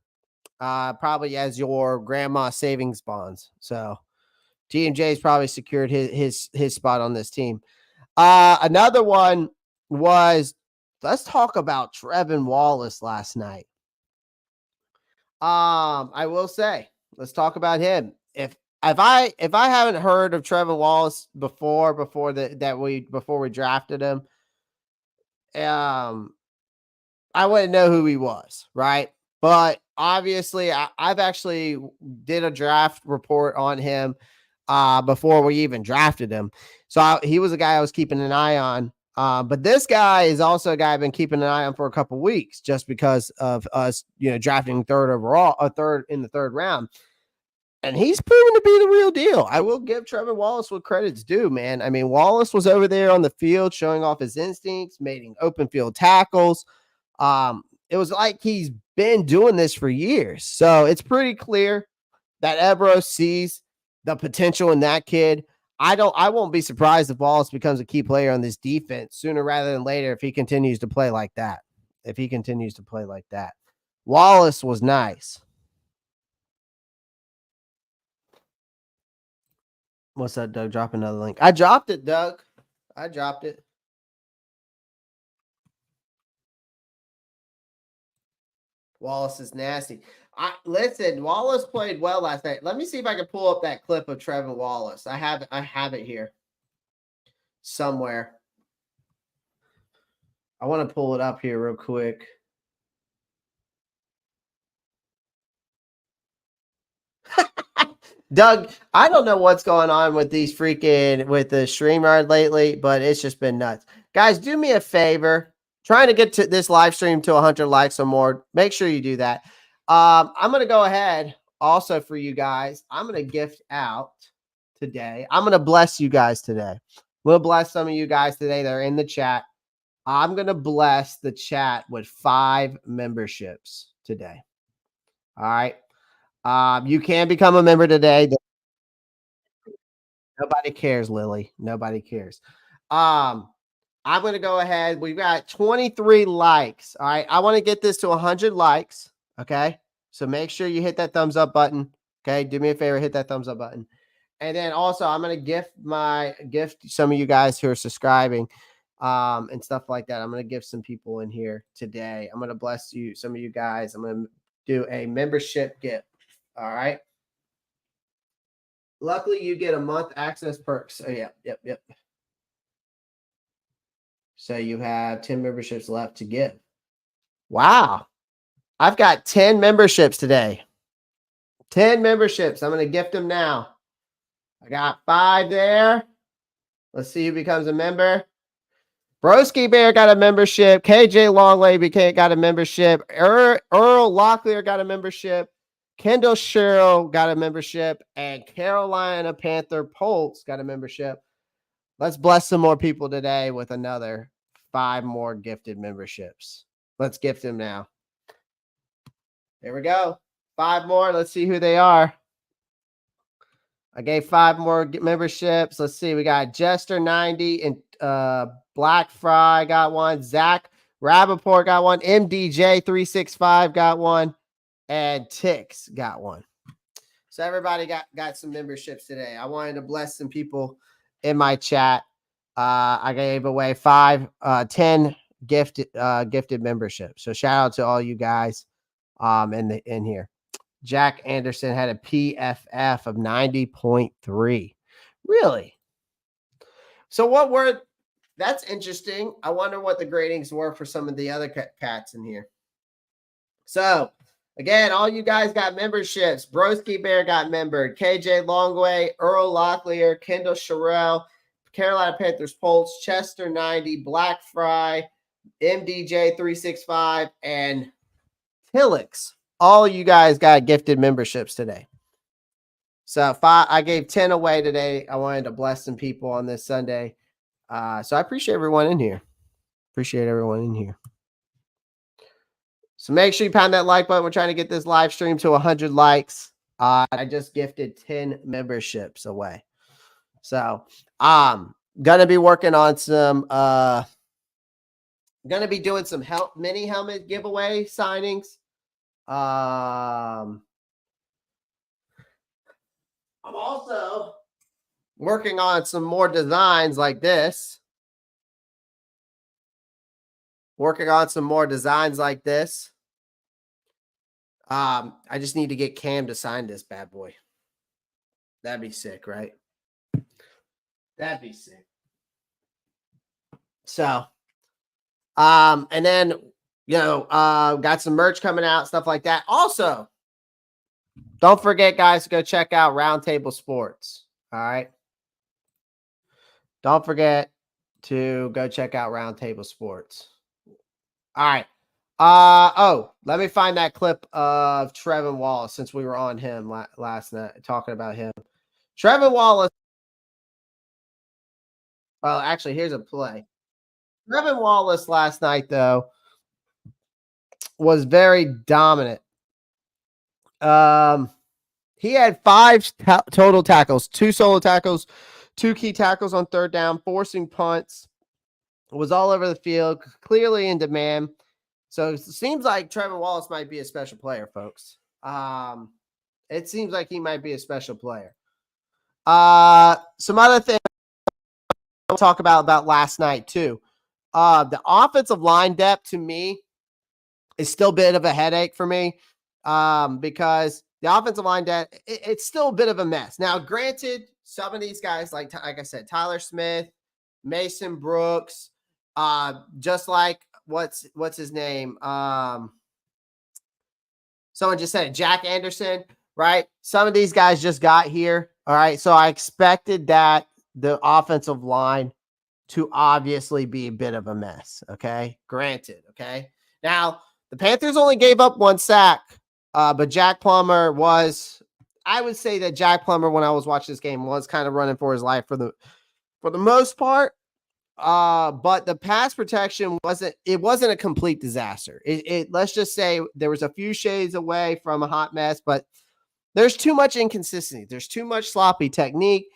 probably as your grandma savings bonds. So Team J's probably secured his spot on this team. Another one was, let's talk about Trevin Wallace last night. I will say, let's talk about him. If I haven't heard of Trevin Wallace before we drafted him, I wouldn't know who he was, right? But obviously, I've actually did a draft report on him before we even drafted him. So he was a guy I was keeping an eye on. But this guy is also a guy I've been keeping an eye on for a couple weeks, just because of us, drafting third in the 3rd round. And he's proven to be the real deal. I will give Trevor Wallace what credit's due, man. I mean, Wallace was over there on the field showing off his instincts, making open field tackles. It was like he's been doing this for years. So it's pretty clear that Ebro sees the potential in that kid. I won't be surprised if Wallace becomes a key player on this defense sooner rather than later if he continues to play like that. Wallace was nice. What's that, Doug? Drop another link. I dropped it, Doug. I dropped it. Wallace is nasty. Listen, Wallace played well last night. Let me see if I can pull up that clip of Trevor Wallace. I have it here somewhere. I want to pull it up here real quick. Doug, I don't know what's going on with the StreamYard lately, but it's just been nuts. Guys, do me a favor. Trying to get to this live stream to 100 likes or more. Make sure you do that. I'm going to go ahead also for you guys. I'm going to gift out today. I'm going to bless you guys today. We'll bless some of you guys today that are in the chat. I'm going to bless the chat with 5 memberships today. All right. You can become a member today. Nobody cares, Lily. Nobody cares. I'm going to go ahead. We've got 23 likes. All right. I want to get this to 100 likes. Okay. So make sure you hit that thumbs up button. Okay. Do me a favor. Hit that thumbs up button. And then also I'm going to gift some of you guys who are subscribing and stuff like that. I'm going to give some people in here today. I'm going to bless some of you guys. I'm going to do a membership gift. All right. Luckily, you get a month access perks. So, yep. So you have 10 memberships left to give. Wow. I've got 10 memberships today. 10 memberships. I'm going to gift them now. I got 5 there. Let's see who becomes a member. Broski Bear got a membership. KJ Longley got a membership. Earl Locklear got a membership. Kendall Sherrill got a membership, and Carolina Panther Poltz got a membership. Let's bless some more people today with another 5 more gifted memberships. Let's gift them now. There we go. 5 more. Let's see who they are. I gave 5 more memberships. Let's see. We got Jester 90 and Black Fry got one. Zach Rappaport got one. MDJ 365 got one. And Tix got one. So everybody got some memberships today. I wanted to bless some people in my chat. I gave away 10 gifted memberships. So shout out to all you guys in here. Jack Anderson had a PFF of 90.3. Really? So that's interesting. I wonder what the gradings were for some of the other cats in here. So Again, all you guys got memberships. Broski Bear got membered. KJ Longway, Earl Locklear, Kendall Sherrill, Carolina Panthers Pulse, Chester 90, Black Fry, MDJ 365, and Tillix. All you guys got gifted memberships today. So I gave 10 away today. I wanted to bless some people on this Sunday. So I appreciate everyone in here. Appreciate everyone in here. So make sure you pound that like button. We're trying to get this live stream to 100 likes. I just gifted 10 memberships away. So gonna be working on some gonna be doing some mini helmet giveaway signings. I'm also working on some more designs like this. I just need to get Cam to sign this bad boy. That'd be sick, right? That'd be sick. So, and then, got some merch coming out, stuff like that. Also, don't forget, guys, to go check out Roundtable Sports. All right. Don't forget to go check out Roundtable Sports. All right. Let me find that clip of Trevin Wallace since we were on him last night talking about him. Trevin Wallace. Well, actually, here's a play. Trevin Wallace last night, though, was very dominant. He had 5 total tackles, 2 solo tackles, 2 key tackles on third down, forcing punts. Was all over the field, clearly in demand. So it seems like Trevin Wallace might be a special player, folks. It seems like he might be a special player. Some other things I'll talk about last night, too. The offensive line depth, to me, is still a bit of a headache for me because the offensive line depth, it's still a bit of a mess. Now, granted, some of these guys, like I said, Tyler Smith, Mason Brooks, just like what's his name? Someone just said it, Jack Anderson, right? Some of these guys just got here. All right. So I expected that the offensive line to obviously be a bit of a mess. Okay. Granted. Okay. Now, the Panthers only gave up 1 sack, but Jack Plummer I would say that Jack Plummer, when I was watching this game, was kind of running for his life for the most part. But the pass protection wasn't a complete disaster. Let's just say there was a few shades away from a hot mess, but there's too much inconsistency. There's too much sloppy technique.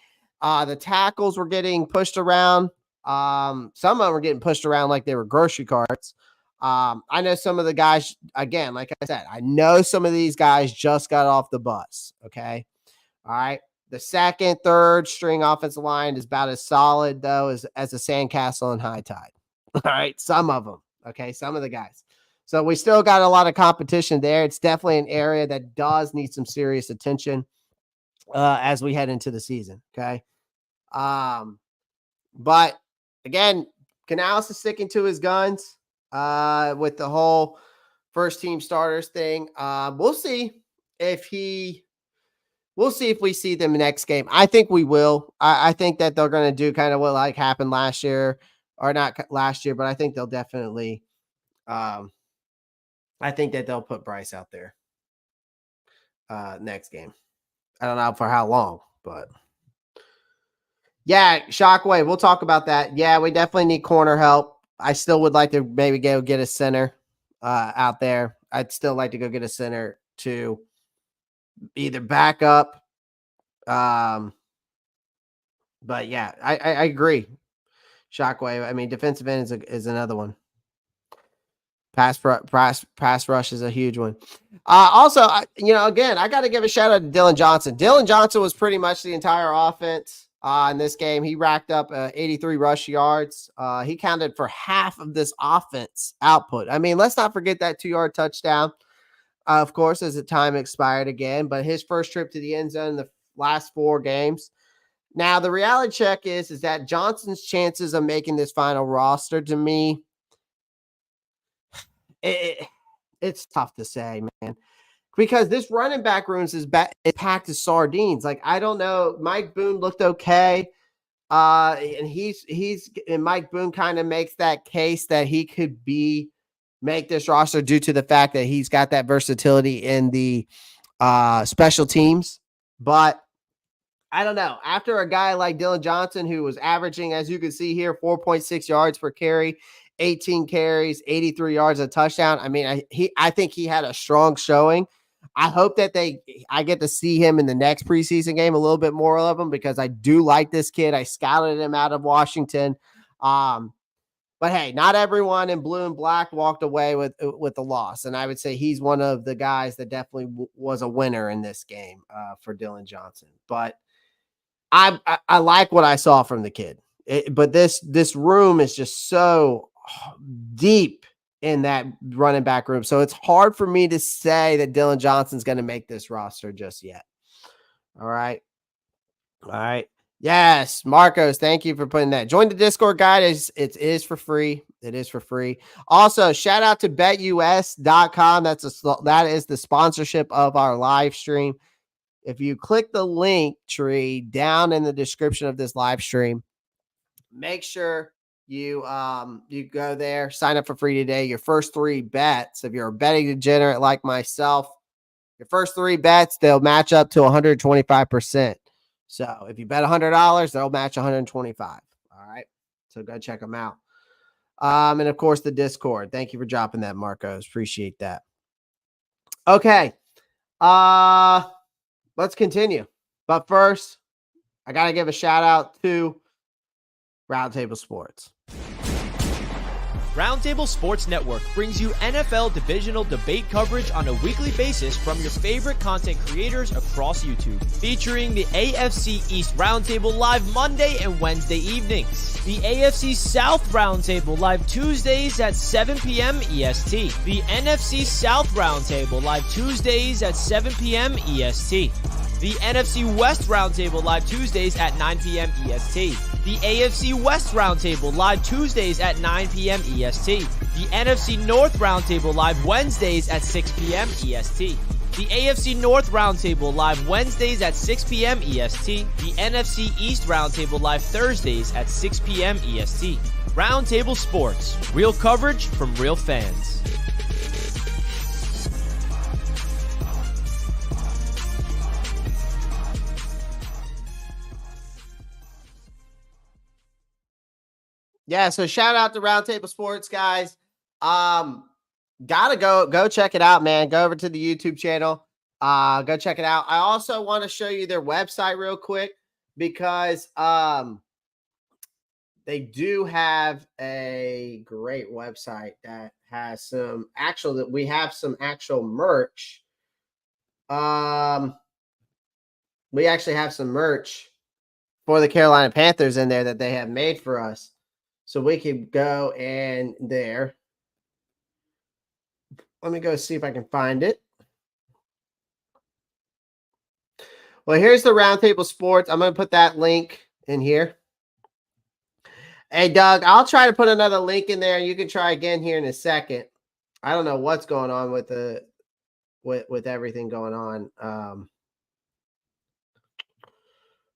The tackles were getting pushed around. Some of them were getting pushed around like they were grocery carts. I know some of the guys, again, like I said, I know some of these guys just got off the bus. Okay. All right. The second, third string offensive line is about as solid, though, as a sandcastle in high tide. All right. Some of them. Okay. Some of the guys. So we still got a lot of competition there. It's definitely an area that does need some serious attention as we head into the season. Okay. But again, Canales is sticking to his guns with the whole first team starters thing. We'll see if we see them next game. I think we will. I think that they're going to do kind of what happened last year, or not last year, but I think they'll definitely. I think that they'll put Bryce out there next game. I don't know for how long, but yeah, Shockwave. We'll talk about that. Yeah, we definitely need corner help. I still would like to maybe go get a center out there. I'd still like to go get a center to either back up. But yeah, I agree. Shockwave. I mean, defensive end is another one. Pass rush is a huge one. Also, again, I got to give a shout out to Dylan Johnson. Dylan Johnson was pretty much the entire offense in this game. He racked up 83 rush yards. He counted for half of this offense output. I mean, let's not forget that 2-yard touchdown, of course, as the time expired again. But his first trip to the end zone in the last 4 games. Now, the reality check is that Johnson's chances of making this final roster, to me, it's tough to say, man. because this running back rooms is packed as sardines. Like, I don't know. Mike Boone looked okay. And Mike Boone kind of makes that case that he could make this roster due to the fact that he's got that versatility in the special teams. But I don't know. After a guy like Dylan Johnson, who was averaging, as you can see here, 4.6 yards per carry, 18 carries, 83 yards, a touchdown. I mean, I think he had a strong showing. I hope that I get to see him in the next preseason game, a little bit more of him, because I do like this kid. I scouted him out of Washington. But hey, not everyone in blue and black walked away with the loss. And I would say he's one of the guys that definitely was a winner in this game for Dylan Johnson. But I like what I saw from the kid. But this room is just so deep in that running back room. So it's hard for me to say that Dylan Johnson's going to make this roster just yet. All right. Yes, Marcos, thank you for putting that. Join the Discord, guys. It is for free. It is for free. Also, shout out to betus.com. That is the sponsorship of our live stream. If you click the link tree down in the description of this live stream, make sure you go there, sign up for free today. Your first 3 bets, if you're a betting degenerate like myself, your first 3 bets, they'll match up to 125%. So if you bet $100, they'll match 125. All right. So go check them out. And of course, the Discord. Thank you for dropping that, Marcos. Appreciate that. Okay. Let's continue. But first, I got to give a shout out to Roundtable Sports. Roundtable Sports Network brings you NFL divisional debate coverage on a weekly basis from your favorite content creators across YouTube, featuring the AFC East Roundtable live Monday and Wednesday evenings, the AFC South Roundtable live Tuesdays at 7 p.m. EST, the NFC South Roundtable live Tuesdays at 7 p.m. EST, the NFC West Roundtable live Tuesdays at 9 p.m. EST, the AFC West Roundtable live Tuesdays at 9 p.m. EST, the NFC North Roundtable live Wednesdays at 6 p.m. EST, the AFC North Roundtable live Wednesdays at 6 p.m. EST, the NFC East Roundtable live Thursdays at 6 p.m. EST. Roundtable Sports, real coverage from real fans. Yeah, so shout out to Roundtable Sports, guys. Gotta go check it out, man. Go over to the YouTube channel. Go check it out. I also want to show you their website real quick because they do have a great website that has we have some actual merch. We actually have some merch for the Carolina Panthers in there that they have made for us. So we could go in there. Let me go see if I can find it. Well, here's the Roundtable Sports. I'm going to put that link in here. Hey, Doug, I'll try to put another link in there. You can try again here in a second. I don't know what's going on with everything going on.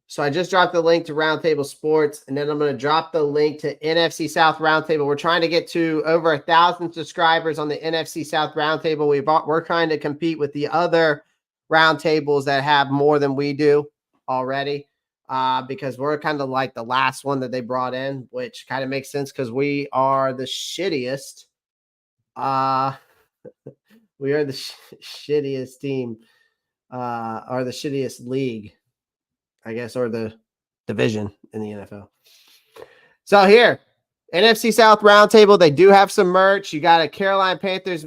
So I just dropped the link to Roundtable Sports, and then I'm going to drop the link to NFC South Roundtable. We're trying to get to over 1,000 subscribers on the NFC South Roundtable. We're trying to compete with the other roundtables that have more than we do already, because we're kind of like the last one that they brought in, which kind of makes sense because we are the shittiest. We are the shittiest team, or the shittiest league, I guess, or the division in the NFL. So here, NFC South Roundtable, they do have some merch. You got a Carolina Panthers,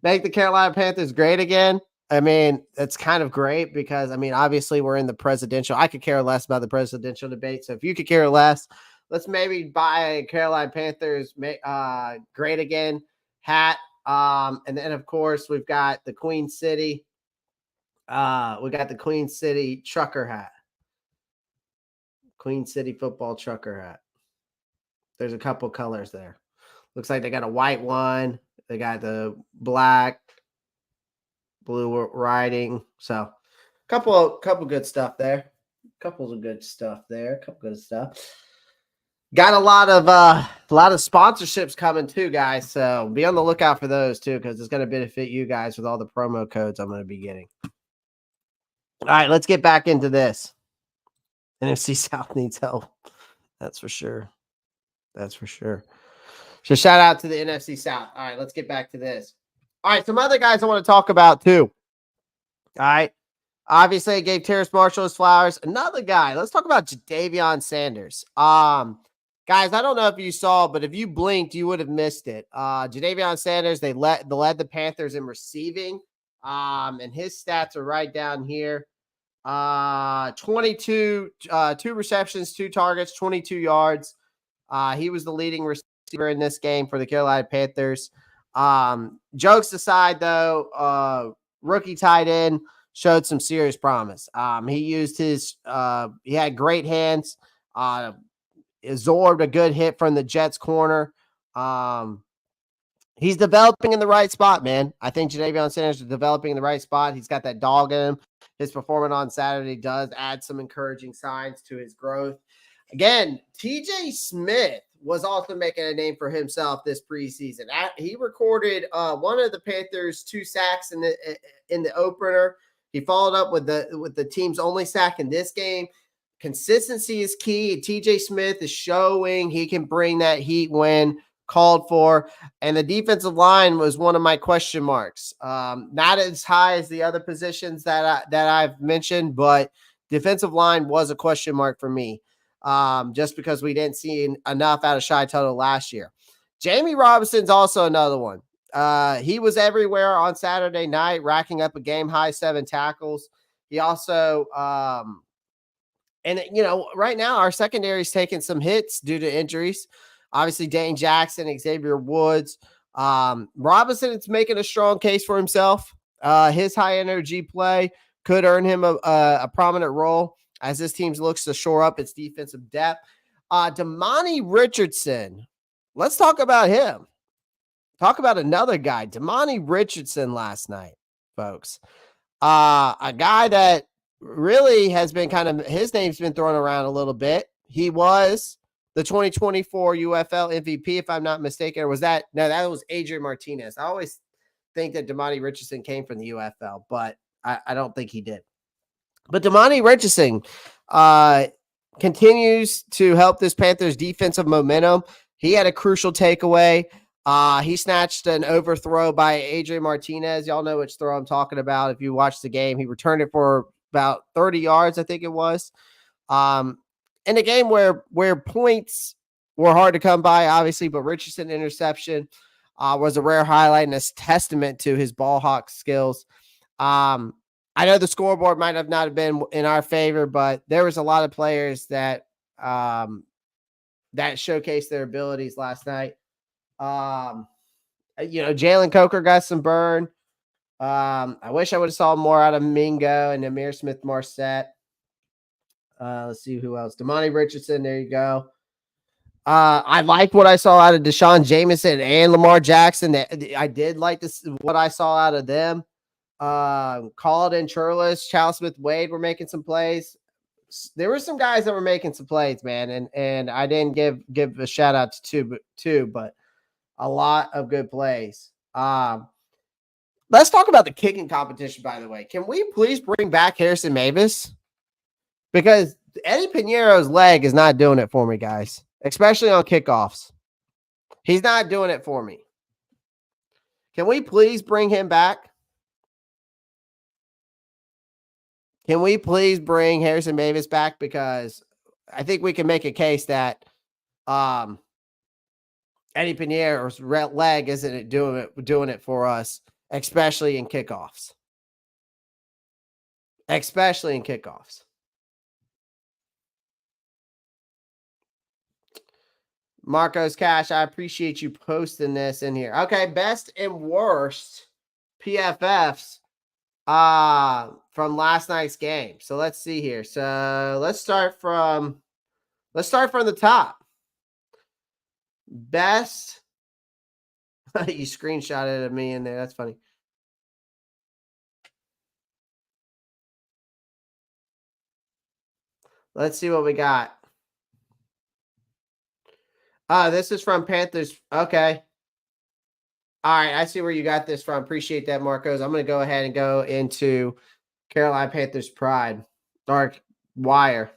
make the Carolina Panthers great again. I mean, it's kind of great because, I mean, obviously we're in the presidential. I could care less about the presidential debate. So if you could care less, let's maybe buy a Carolina Panthers great again hat. And then, of course, we've got the Queen City. We got the Queen City trucker hat. Queen City football trucker hat. There's a couple colors there. Looks like they got a white one. They got the black. blue writing. So couple good stuff there. Couple of good stuff there. Couple good stuff. Got a lot of sponsorships coming too, guys. So be on the lookout for those too, because it's going to benefit you guys with all the promo codes I'm going to be getting. All right, let's get back into this. NFC South needs help. That's for sure. That's for sure. So shout out to the NFC South. All right, let's get back to this. All right, some other guys I want to talk about too. All right. Obviously, I gave Terrace Marshall his flowers. Another guy. Let's talk about Jadavion Sanders. Guys, I don't know if you saw, but if you blinked, you would have missed it. Jadavion Sanders, they led the Panthers in receiving. And his stats are right down here. 22, 2 receptions, 2 targets, 22 yards. He was the leading receiver in this game for the Carolina Panthers. Jokes aside, though, rookie tight end showed some serious promise. He used his he had great hands, absorbed a good hit from the Jets corner. He's developing in the right spot, man. I think Jadavion Sanders is developing in the right spot. He's got that dog in him. His performance on Saturday does add some encouraging signs to his growth. Again, TJ Smith was also making a name for himself this preseason. He recorded one of the Panthers' 2 sacks in the opener. He followed up with the team's only sack in this game. Consistency is key. TJ Smith is showing he can bring that heat when called for. And the defensive line was one of my question marks. Not as high as the other positions that I've mentioned, but defensive line was a question mark for me. Just because we didn't see enough out of Shy Tuttle last year. Jamie Robinson's also another one. He was everywhere on Saturday night, racking up a game-high 7 tackles. He also, right now our secondary is taking some hits due to injuries. Obviously, Dane Jackson, Xavier Woods. Robinson is making a strong case for himself. His high-energy play could earn him a prominent role as this team looks to shore up its defensive depth. Damani Richardson. Let's talk about him. Talk about another guy, Damani Richardson last night, folks. A guy that really has been his name's been thrown around a little bit. He was the 2024 UFL MVP, if I'm not mistaken. Or was that? No, that was Adrian Martinez. I always think that Damani Richardson came from the UFL, but I don't think he did. But Damani Richardson continues to help this Panthers defensive momentum. He had a crucial takeaway. He snatched an overthrow by Adrian Martinez. Y'all know which throw I'm talking about. If you watch the game, he returned it for about 30 yards, I think it was. In a game where points were hard to come by, obviously, but Richardson interception was a rare highlight and a testament to his ball hawk skills. I know the scoreboard might have not been in our favor, but there was a lot of players that showcased their abilities last night. Jalen Coker got some burn. I wish I would have saw more out of Mingo and Amir Smith-Marset. Let's see who else. Damani Richardson, there you go. I liked what I saw out of Deshaun Jameson and Lamar Jackson. I did like what I saw out of them. Calden, Churlis, Charles Smith-Wade were making some plays. There were some guys that were making some plays, man, and I didn't give a shout out to two, but a lot of good plays. Let's talk about the kicking competition, by the way. Can we please bring back Harrison Mavis? Because Eddie Piñeiro's leg is not doing it for me, guys, especially on kickoffs. He's not doing it for me. Can we please bring him back? Can we please bring Harrison Mavis back? Because I think we can make a case that Eddie Piñeiro's leg isn't doing it for us, especially in kickoffs. Especially in kickoffs. Marcos Cash, I appreciate you posting this in here. Okay, best and worst PFFs from last night's game. So let's see here. So let's start from the top. Best. You screenshotted of me in there. That's funny. Let's see what we got. This is from Panthers. Okay. All right. I see where you got this from. Appreciate that, Marcos. I'm going to go ahead and go into Carolina Panthers Pride. Dark Wire.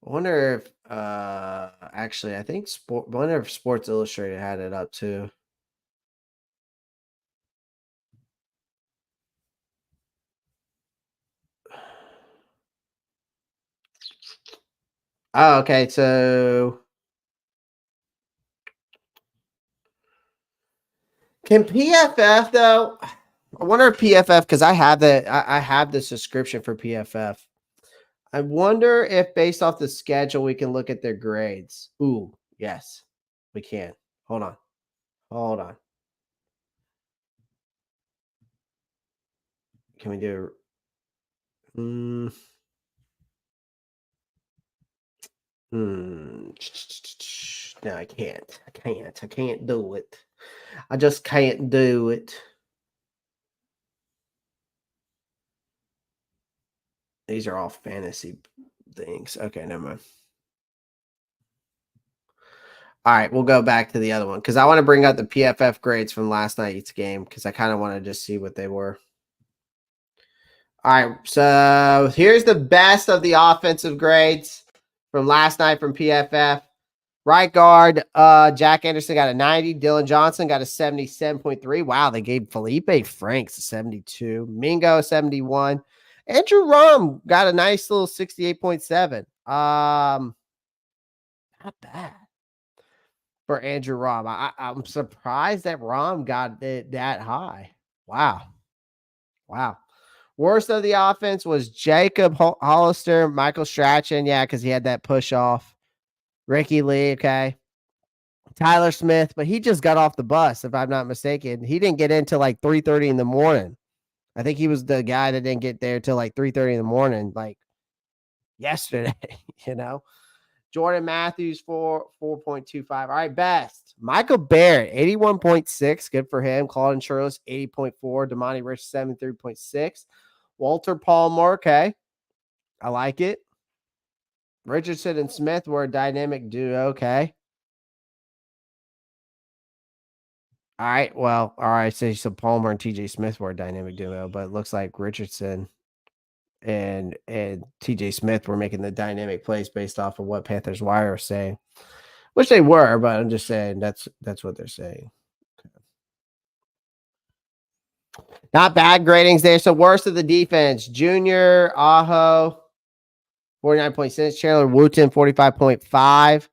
I wonder if actually I think I wonder if Sports Illustrated had it up too. Oh, okay. So can PFF though? I wonder if PFF, because I have I have the subscription for PFF. I wonder if based off the schedule we can look at their grades. Ooh, yes, we can. Hold on. Hold on. Can we do no, I can't. I can't do it. I just can't do it. These are all fantasy things. Okay, never mind. All right, we'll go back to the other one because I want to bring up the PFF grades from last night's game because I kind of want to just see what they were. All right, so here's the best of the offensive grades from last night from PFF. Right guard, Jack Anderson got a 90. Dylan Johnson got a 77.3. Wow, they gave Felipe Franks a 72. Mingo, 71. Andrew Rum got a nice little 68.7. Not bad for Andrew Rum. I'm surprised that Rum got it that high. Wow. Worst of the offense was Jacob Hollister, Michael Strachan. Yeah, because he had that push off. Ricky Lee, okay. Tyler Smith, but he just got off the bus, if I'm not mistaken. He didn't get in till like 3:30 in the morning. I think he was the guy that didn't get there till like 3:30 in the morning, like yesterday, you know. Jordan Matthews, 4.25. All right, best. Michael Barrett, 81.6. Good for him. Claude Churlis, 80.4. Damani Rich, 73.6. Walter Palmer, okay. I like it. Richardson and Smith were a dynamic duo, okay. All right, well, all right. So Palmer and TJ Smith were a dynamic duo, but it looks like Richardson and TJ Smith were making the dynamic plays based off of what Panthers Wire are saying, which they were, but I'm just saying that's what they're saying. Okay. Not bad gradings there. So worst of the defense, Junior Aho, 49.6. Chandler Wooten, 45.5.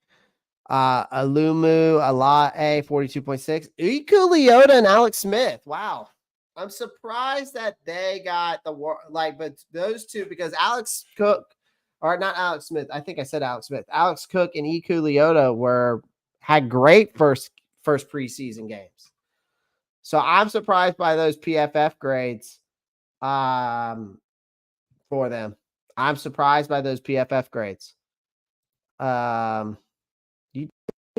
Alumu Alae, 42.6. Iku Leota and Alex Smith. Wow. I'm surprised that they got but those two, because Alex Cook, or not Alex Smith, I think I said Alex Smith. Alex Cook and Iku Leota had great first preseason games. So I'm surprised by those PFF grades for them. I'm surprised by those PFF grades. You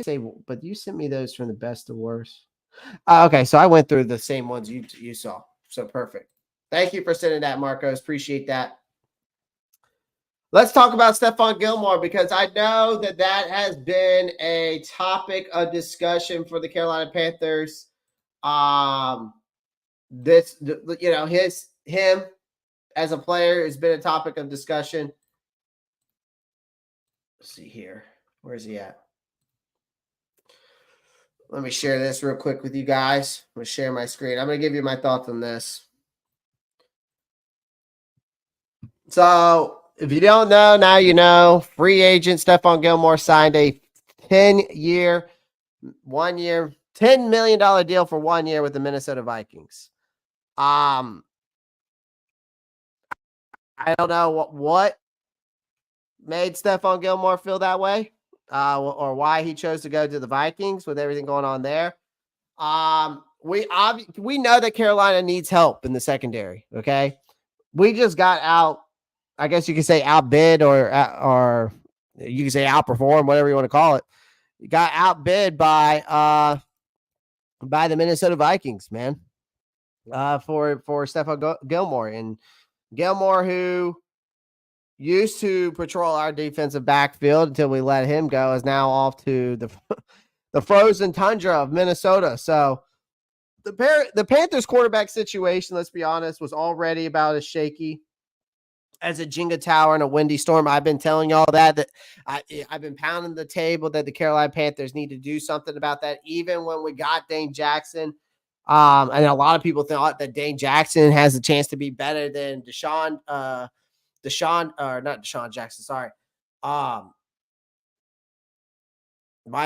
say, but you sent me those from the best to worst. Okay, so I went through the same ones you saw. So perfect. Thank you for sending that, Marcos. Appreciate that. Let's talk about Stephon Gilmore because I know that has been a topic of discussion for the Carolina Panthers. Him as a player has been a topic of discussion. Let's see here. Where's he at? Let me share this real quick with you guys. I'm going to share my screen. I'm going to give you my thoughts on this. So, if you don't know, now you know. Free agent Stephon Gilmore signed a 10-year, $10 million deal for 1 year with the Minnesota Vikings. I don't know what made Stephon Gilmore feel that way. Or why he chose to go to the Vikings with everything going on there. We know that Carolina needs help in the secondary. Okay, we just got out. I guess you could say outbid or you can say outperform, whatever you want to call it. You got outbid by the Minnesota Vikings, man. for Stephon Gilmore. And Gilmore, who used to patrol our defensive backfield until we let him go, is now off to the frozen tundra of Minnesota. So the Panthers quarterback situation, let's be honest, was already about as shaky as a Jenga tower in a windy storm. I've been telling y'all that I've been pounding the table that the Carolina Panthers need to do something about that. Even when we got Dane Jackson, and a lot of people thought that Dane Jackson has a chance to be better than not Deshaun Jackson. Sorry. Why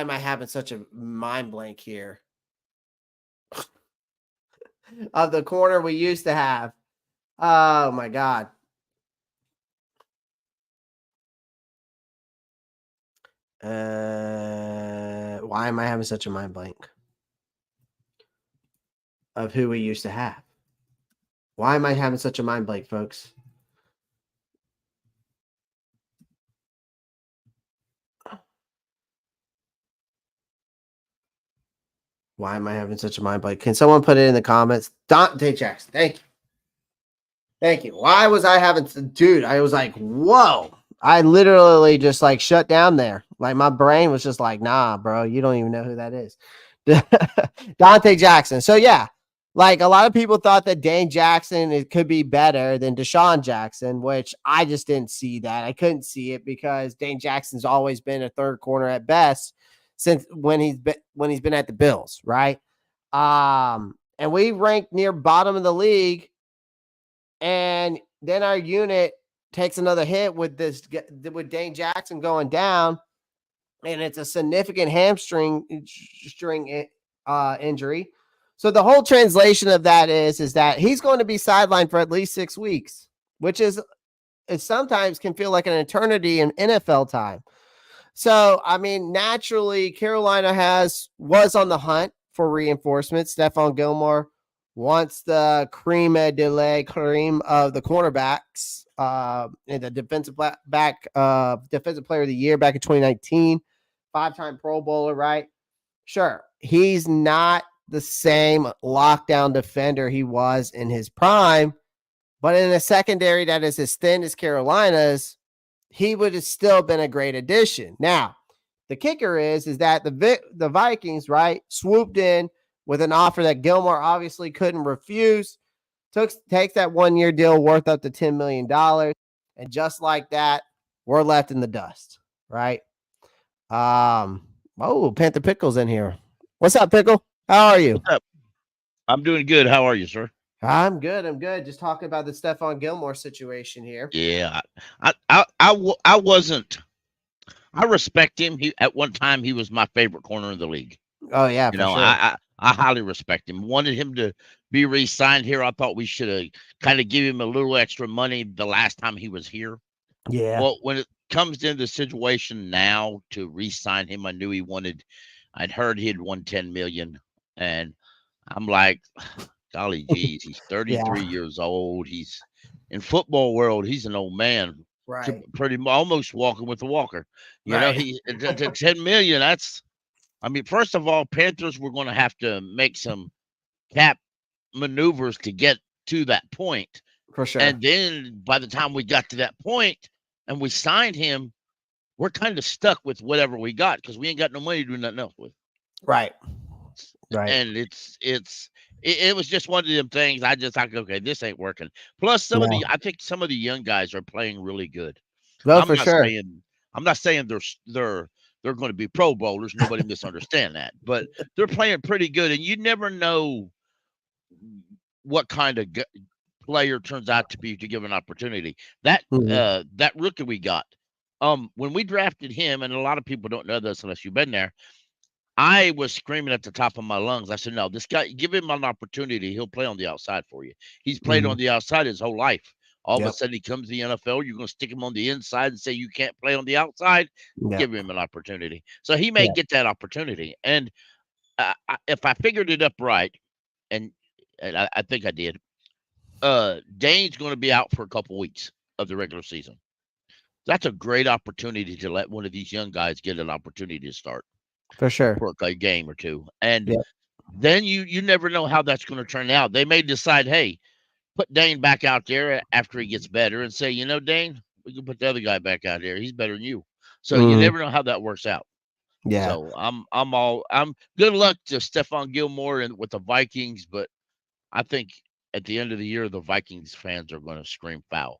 am I having such a mind blank here? Of the corner we used to have. Oh my God. Why am I having such a mind blank of who we used to have? Why am I having such a mind blank, folks? Why am I having such a mind blank? Can someone put it in the comments? Dante Jackson. Thank you. Thank you. Why was I having, dude? I was like, whoa. I literally just like shut down there. Like my brain was just like, nah, bro, you don't even know who that is. Dante Jackson. So yeah, like a lot of people thought that Dane Jackson it could be better than Deshaun Jackson, which I just didn't see that. I couldn't see it because Dane Jackson's always been a third corner at best since when he's been at the Bills, right? And we ranked near bottom of the league, and then our unit takes another hit with Dane Jackson going down, and it's a significant hamstring injury. So the whole translation of that is that he's going to be sidelined for at least 6 weeks, which is it sometimes can feel like an eternity in NFL time. So I mean, naturally, Carolina was on the hunt for reinforcements. Stephon Gilmore wants the cream of the cornerbacks, and the defensive player of the year back in 2019, 5-time Pro Bowler, right? Sure, he's not the same lockdown defender he was in his prime, but in a secondary that is as thin as Carolina's, he would have still been a great addition. Now, the kicker is that the Vikings, right, swooped in with an offer that Gilmore obviously couldn't refuse, takes that 1-year deal worth up to $10 million. And just like that, we're left in the dust, right? Panther Pickle's in here. What's up, Pickle? How are you? What's up? I'm doing good. How are you, sir? I'm good. Just talking about the Stephon Gilmore situation here. Yeah, I wasn't. I respect him. At one time he was my favorite corner in the league. Oh yeah, sure. I highly respect him. Wanted him to be re-signed here. I thought we should have kind of give him a little extra money the last time he was here. Yeah. Well, when it comes into the situation now to re-sign him, I knew I'd heard he had won $10 million, and I'm like, golly geez, he's 33 years old. He's in football world. He's an old man, right? Pretty almost walking with a walker. You know, he to 10 million. First of all, Panthers were going to have to make some cap maneuvers to get to that point. For sure. And then by the time we got to that point and we signed him, we're kind of stuck with whatever we got because we ain't got no money to do nothing else with. Right. And it was just one of them things. I just thought, okay, this ain't working. Plus, I think some of the young guys are playing really good. No, for sure. I'm not saying they're going to be Pro Bowlers. Nobody misunderstand that, but they're playing pretty good, and you never know what kind of player turns out to be to give an opportunity. That that rookie we got, when we drafted him, and a lot of people don't know this unless you've been there. I was screaming at the top of my lungs. I said, no, this guy, give him an opportunity. He'll play on the outside for you. He's played on the outside his whole life. All of a sudden he comes to the NFL. You're going to stick him on the inside and say you can't play on the outside. Give him an opportunity. So he may get that opportunity. And if I figured it up right, and I think I did, Dane's going to be out for a couple weeks of the regular season. That's a great opportunity to let one of these young guys get an opportunity to start. For sure. For a game or two. And then you never know how that's going to turn out. They may decide, hey, put Dane back out there after he gets better and say, Dane, we can put the other guy back out there. He's better than you. So you Mhm. never know how that works out. Yeah. So I'm good luck to Stephon Gilmore and with the Vikings, but I think at the end of the year the Vikings fans are going to scream foul.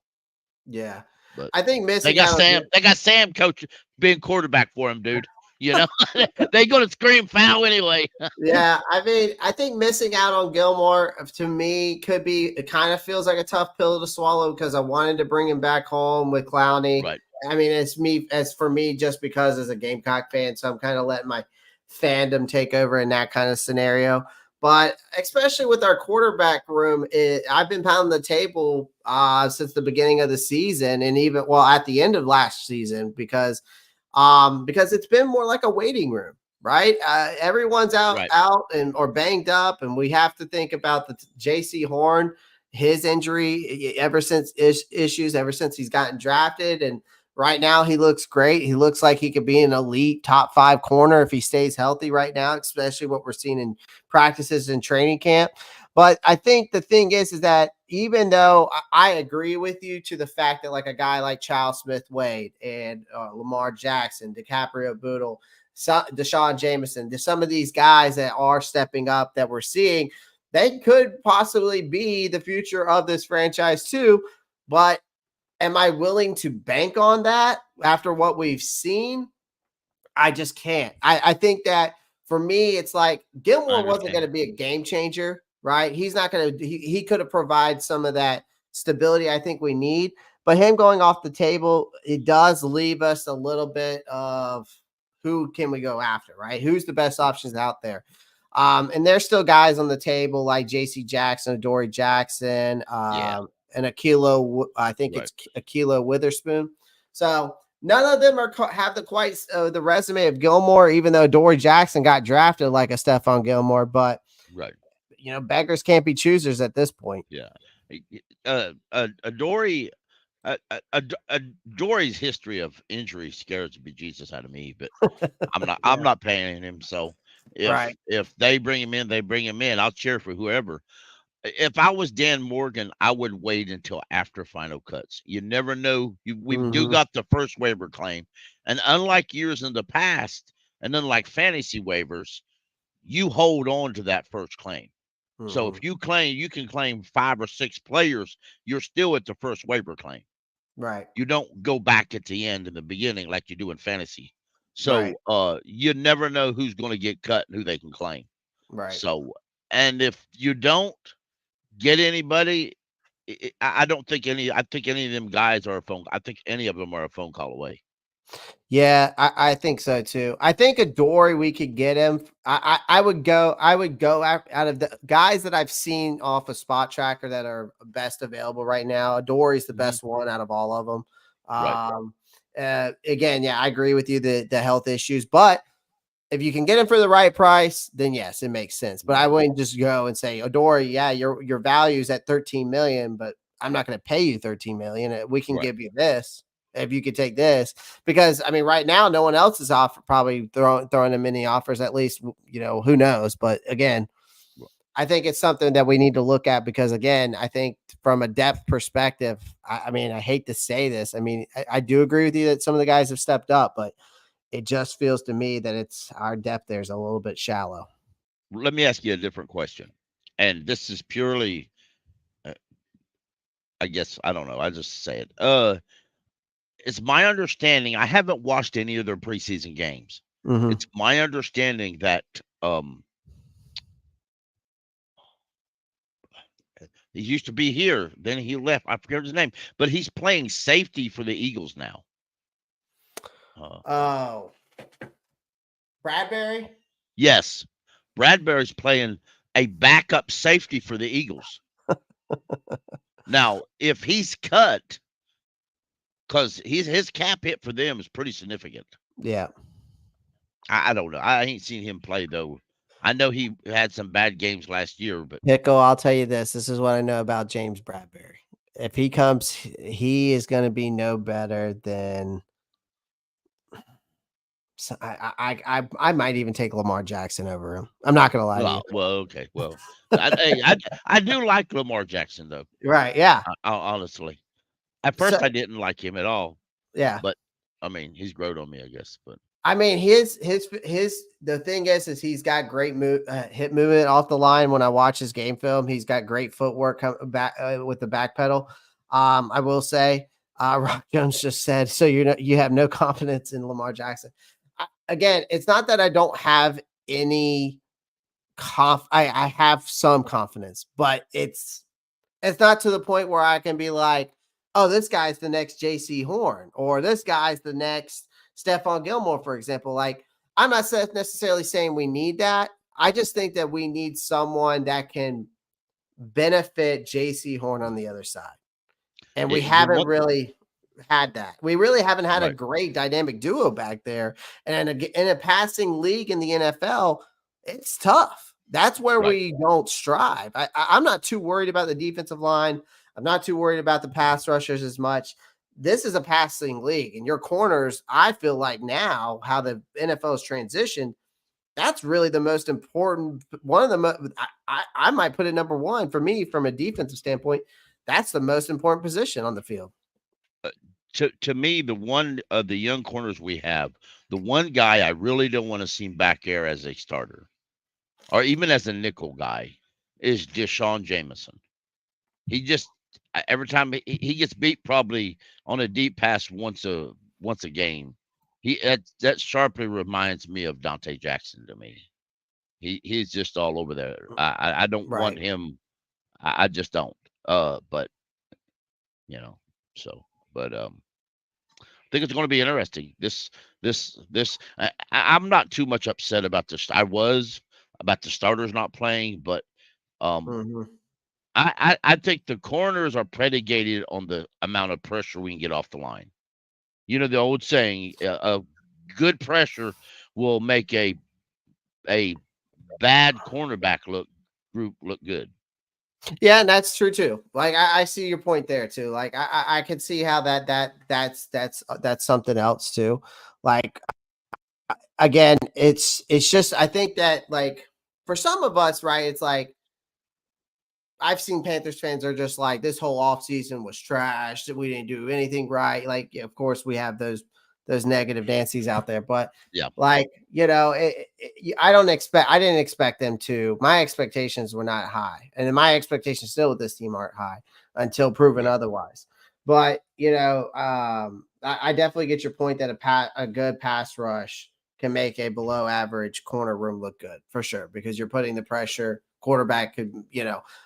Yeah. But I think they missing got out on They got Sam coach being quarterback for him, dude. They going to scream foul anyway. Yeah, I mean, I think missing out on Gilmore to me could be. It kind of feels like a tough pill to swallow because I wanted to bring him back home with Clowney. Right. I mean, as for me, just because as a Gamecock fan, so I'm kind of letting my fandom take over in that kind of scenario. But especially with our quarterback room, I've been pounding the table since the beginning of the season, and even at the end of last season because it's been more like a waiting room. Right. Everyone's out and or banged up. And we have to think about the JC Horn, his injury ever since issues ever since he's gotten drafted. And right now he looks great. He looks like he could be an elite top 5 corner if he stays healthy right now, especially what we're seeing in practices and training camp. But I think the thing is that even though I agree with you to the fact that like a guy like Charles Smith-Wade and Lamar Jackson, DiCaprio Boodle, Deshaun Jameson, some of these guys that are stepping up that we're seeing, they could possibly be the future of this franchise too. But am I willing to bank on that after what we've seen? I just can't. I think that for me, it's like Gilmore wasn't going to be a game changer, right? He's not going to, he could have provided some of that stability I think we need. But him going off the table, it does leave us a little bit of who can we go after, right? Who's the best options out there? And there's still guys on the table like JC Jackson, Adoree Jackson, and Akilo. I think it's Akilo Witherspoon. So none of them have the resume of Gilmore, even though Adoree Jackson got drafted like a Stephon Gilmore. But beggars can't be choosers at this point. Yeah, Adoree. Dory's history of injury scares the bejesus out of me, but I'm not paying him. So if they bring him in, they bring him in. I'll cheer for whoever. If I was Dan Morgan, I would wait until after final cuts. You never know. We do got the first waiver claim, and unlike years in the past, and unlike fantasy waivers, you hold on to that first claim. So if you can claim 5 or 6 players, you're still at the first waiver claim. Right. You don't go back at the end in the beginning like you do in fantasy. So you never know who's going to get cut and who they can claim. Right. So, and if you don't get anybody, I think any of them guys are I think any of them are a phone call away. Yeah, I think so too. I think Adoree, we could get him. I would go out of the guys that I've seen off a spot tracker that are best available right now. Adoree's the best one out of all of them. Again, I agree with you the health issues, but if you can get him for the right price, then yes, it makes sense. But I wouldn't just go and say, Adoree, your value is at 13 million, but I'm not going to pay you 13 million. We can give you this. If you could take this, because I mean, right now, no one else is probably throwing them any offers, at least, who knows? But again, I think it's something that we need to look at because again, I think from a depth perspective, I mean, I hate to say this. I mean, I do agree with you that some of the guys have stepped up, but it just feels to me that our depth there is a little bit shallow. Let me ask you a different question. And this is purely, I guess, I don't know. I just say it. It's my understanding. I haven't watched any of their preseason games. It's my understanding that he used to be here. Then he left. I forget his name, but he's playing safety for the Eagles now. Bradbury? Yes. Bradbury's playing a backup safety for the Eagles. Now, if he's cut, because his cap hit for them is pretty significant. Yeah. I don't know. I ain't seen him play, though. I know he had some bad games last year, but Pickle, I'll tell you this. This is what I know about James Bradbury. If he comes, he is going to be no better than So I might even take Lamar Jackson over him. I'm not gonna lie to you. Well, okay. Well, I do like Lamar Jackson though. Right? Yeah. Honestly, at So first I didn't like him at all, yeah. but I mean he's grown on me, I guess. But I mean, the thing is he's got great hip movement off the line. When I watch his game film, he's got great footwork back with the back pedal. I will say, Rock Jones just said, so you have no confidence in Lamar Jackson. Again, it's not that I don't have any I have some confidence, but it's not to the point where I can be like, oh, this guy's the next JC Horn or this guy's the next Stephon Gilmore, for example. Like, I'm not necessarily saying we need that. I just think that we need someone that can benefit JC Horn on the other side. And we haven't really had that. We really haven't had a great dynamic duo back there. And in a passing league in the NFL, it's tough. That's where we don't strive. I'm not too worried about the defensive line. I'm not too worried about the pass rushers as much. This is a passing league, and your corners, I feel like now how the NFL has transitioned, that's really the most important. One of the I might put it number one for me from a defensive standpoint. That's the most important position on the field. To me, the one of the young corners we have, the one guy I really don't want to see back there as a starter, or even as a nickel guy, is Deshaun Jameson. He just every time he gets beat, probably on a deep pass once a game. That sharply reminds me of Dante Jackson to me. He's just all over there. I don't want him. I just don't. But but I think it's going to be interesting. I'm not too much upset about this. I was about the starters not playing, but I think the corners are predicated on the amount of pressure we can get off the line. You know the old saying, a good pressure will make a bad cornerback group look good. Yeah, and that's true too. Like I see your point there too. Like I can see how that's something else too. Like again, it's just I think that like for some of us, right? It's like I've seen Panthers fans are just like this whole offseason was trash. That we didn't do anything right. Like of course we have those negative Nancy's out there, but like I didn't expect them to. My expectations were not high, and my expectations still with this team aren't high until proven otherwise. But I definitely get your point that a good pass rush can make a below average corner room look good for sure because you're putting the pressure. Quarterback could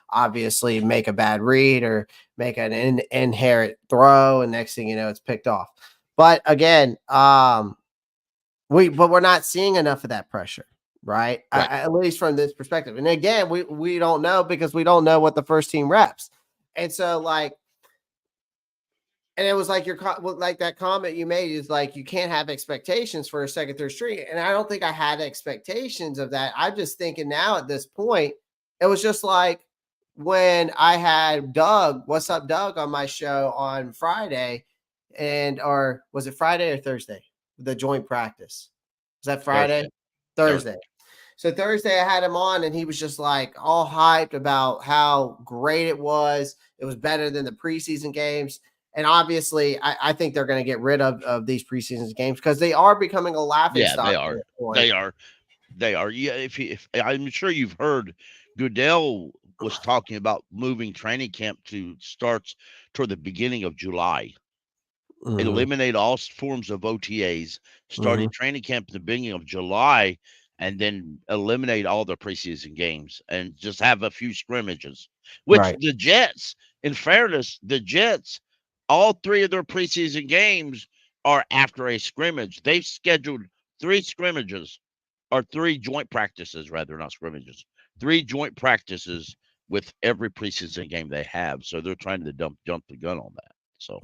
obviously make a bad read or make an inherent throw, and next thing you know, it's picked off. But again, we're not seeing enough of that pressure, right? At least from this perspective. And again, we don't know because we don't know what the first team reps. And so and it was like like that comment you made is like you can't have expectations for a second, third string. And I don't think I had expectations of that. I'm just thinking now at this point, it was just like when I had Doug, What's Up Doug, on my show on Friday. Or was it Friday or Thursday? The joint practice. Was that Friday? Thursday. So Thursday I had him on and he was just like all hyped about how great it was. It was better than the preseason games. And obviously I think they're going to get rid of these preseason games because they are becoming a laughing stock. They are. Yeah. If I'm sure you've heard Goodell was talking about moving training camp to starts toward the beginning of July. Eliminate all forms of OTAs, starting training camp at the beginning of July, and then eliminate all the preseason games and just have a few scrimmages. Which the Jets, in fairness, all three of their preseason games are after a scrimmage. They've scheduled 3 scrimmages, or 3 joint practices, rather, not scrimmages. 3 joint practices with every preseason game they have. So they're trying to jump the gun on that. So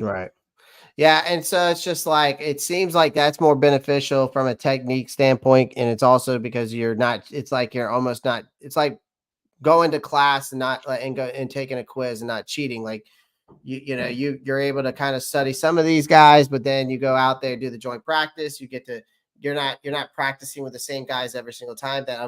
yeah, and so it's just like it seems like that's more beneficial from a technique standpoint, and it's also because you're not. It's like you're almost not. It's like going to class and not and taking a quiz and not cheating. Like you're able to kind of study some of these guys, but then you go out there do the joint practice. You get to you're not practicing with the same guys every single time. That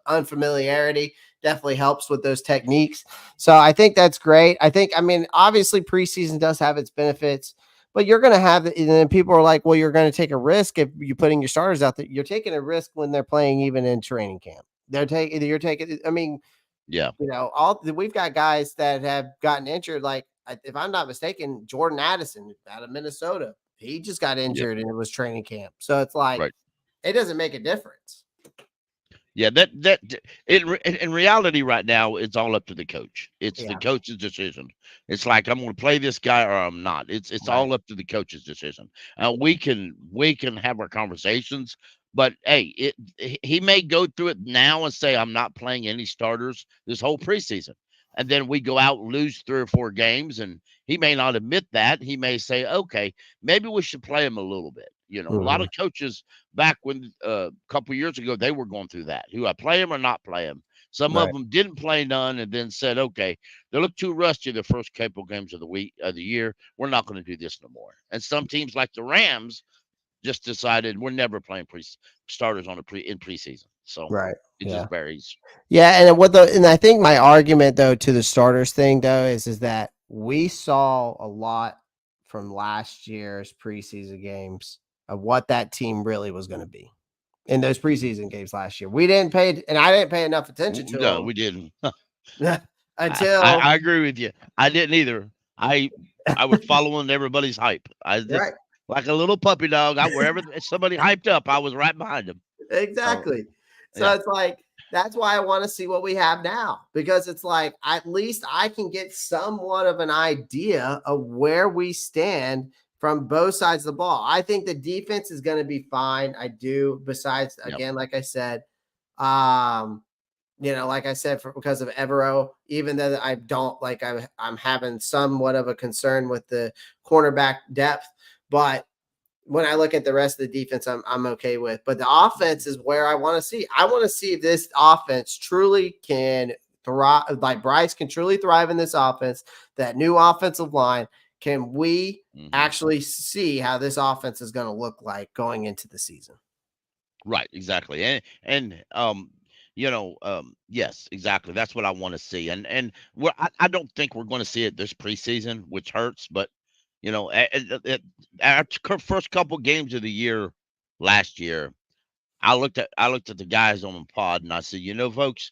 unfamiliarity definitely helps with those techniques. So I think that's great. I mean, obviously preseason does have its benefits, but you're going to have, and then people are like, well, you're going to take a risk if you're putting your starters out there. You're taking a risk when they're playing even in training camp. You're taking, I mean, yeah, we've got guys that have gotten injured. Like, if I'm not mistaken, Jordan Addison out of Minnesota, he just got injured and it was training camp. So it's like, it doesn't make a difference. Yeah, in reality right now, it's all up to the coach. It's the coach's decision. It's like, I'm going to play this guy or I'm not. It's all up to the coach's decision. We can have our conversations, but hey, he may go through it now and say, I'm not playing any starters this whole preseason. And then we go out and lose 3 or 4 games, and he may not admit that. He may say, okay, maybe we should play him a little bit. A lot of coaches back when a couple years ago, they were going through that. Do I play him or not play him? Some of them didn't play none and then said, okay, they look too rusty the first couple games of the year. We're not going to do this no more. And some teams like the Rams just decided we're never playing starters in preseason. So it just varies. Yeah, and I think my argument though to the starters thing though is that we saw a lot from last year's preseason games of what that team really was going to be in those preseason games last year. We didn't pay, and I didn't pay enough attention to them. We didn't. Until I agree with you. I didn't either. I was following everybody's hype. I just like a little puppy dog. Wherever somebody hyped up, I was right behind them. Exactly. So it's like, that's why I want to see what we have now, because it's like, at least I can get somewhat of an idea of where we stand from both sides of the ball. I think the defense is going to be fine. I do. Besides, again, like I said, because of Evero, even though I don't like, I'm having somewhat of a concern with the cornerback depth, but when I look at the rest of the defense, I'm okay with. But the offense is where I want to see. I want to see if this offense truly can thrive, like Bryce can truly thrive in this offense, that new offensive line. Can we actually see how this offense is going to look like going into the season? Right, exactly. Yes, exactly. That's what I want to see. And I don't think we're going to see it this preseason, which hurts, but our first couple games of the year last year, I looked at the guys on the pod and I said, folks,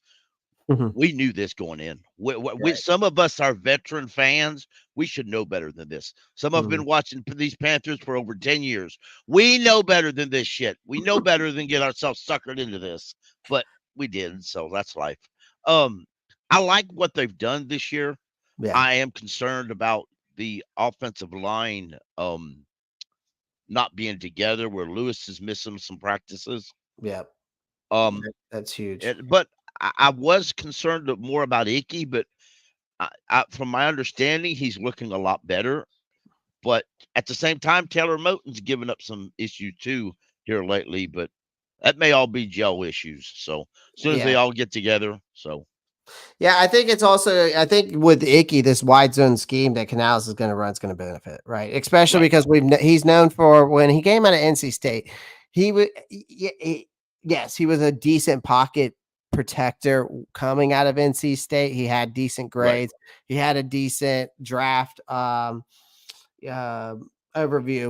we knew this going in. We some of us are veteran fans. We should know better than this. Some have been watching these Panthers for over 10 years. We know better than this shit. We know better than get ourselves suckered into this, but we did. So that's life. I like what they've done this year. I am concerned about the offensive line not being together, where Lewis is missing some practices. That's huge. But I was concerned more about Icky, but from my understanding, he's looking a lot better. But at the same time, Taylor Moton's given up some issues too here lately, but that may all be gel issues. So as soon as they all get together, Yeah, I think it's also, I think with Icky, this wide zone scheme that Canales is going to run is going to benefit, right? Especially because he's known for, when he came out of NC State, he was a decent pocket protector coming out of NC State. He had decent grades. He had a decent draft overview,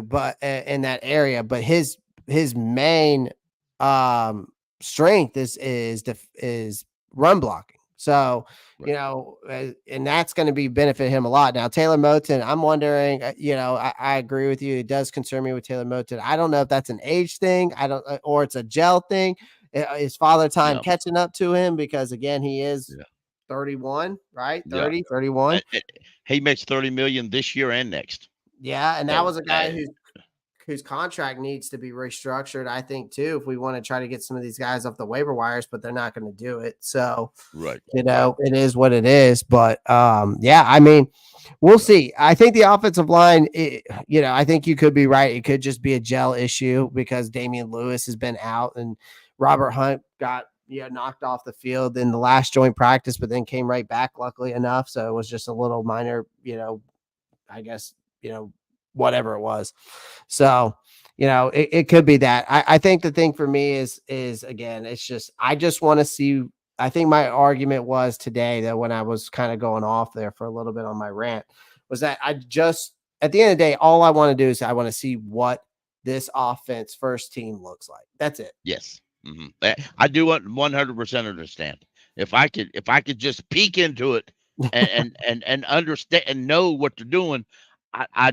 but in that area, but his main strength is run blocking. So, and that's going to be benefit him a lot. Now, Taylor Moton, I'm wondering, I agree with you. It does concern me with Taylor Moton. I don't know if that's an age thing. Or it's a gel thing. Is Father Time catching up to him? Because again, he is 31, right? 31. He makes $30 million this year and next. Yeah. And that was a guy whose contract needs to be restructured, I think, too, if we want to try to get some of these guys off the waiver wires, but they're not going to do it. So, it is what it is. But, I mean, we'll see. I think the offensive line, I think you could be right. It could just be a gel issue because Damian Lewis has been out and Robert Hunt got knocked off the field in the last joint practice, but then came right back, luckily enough. So it was just a little minor, I guess, whatever it was. So, it could be that. I think the thing for me is again, it's just I just want to see. I think my argument was today that when I was kind of going off there for a little bit on my rant was that I just at the end of the day, all I want to do is I want to see what this offense first team looks like. That's it. Yes. I do 100% understand. If I could just peek into it and understand and know what they're doing, I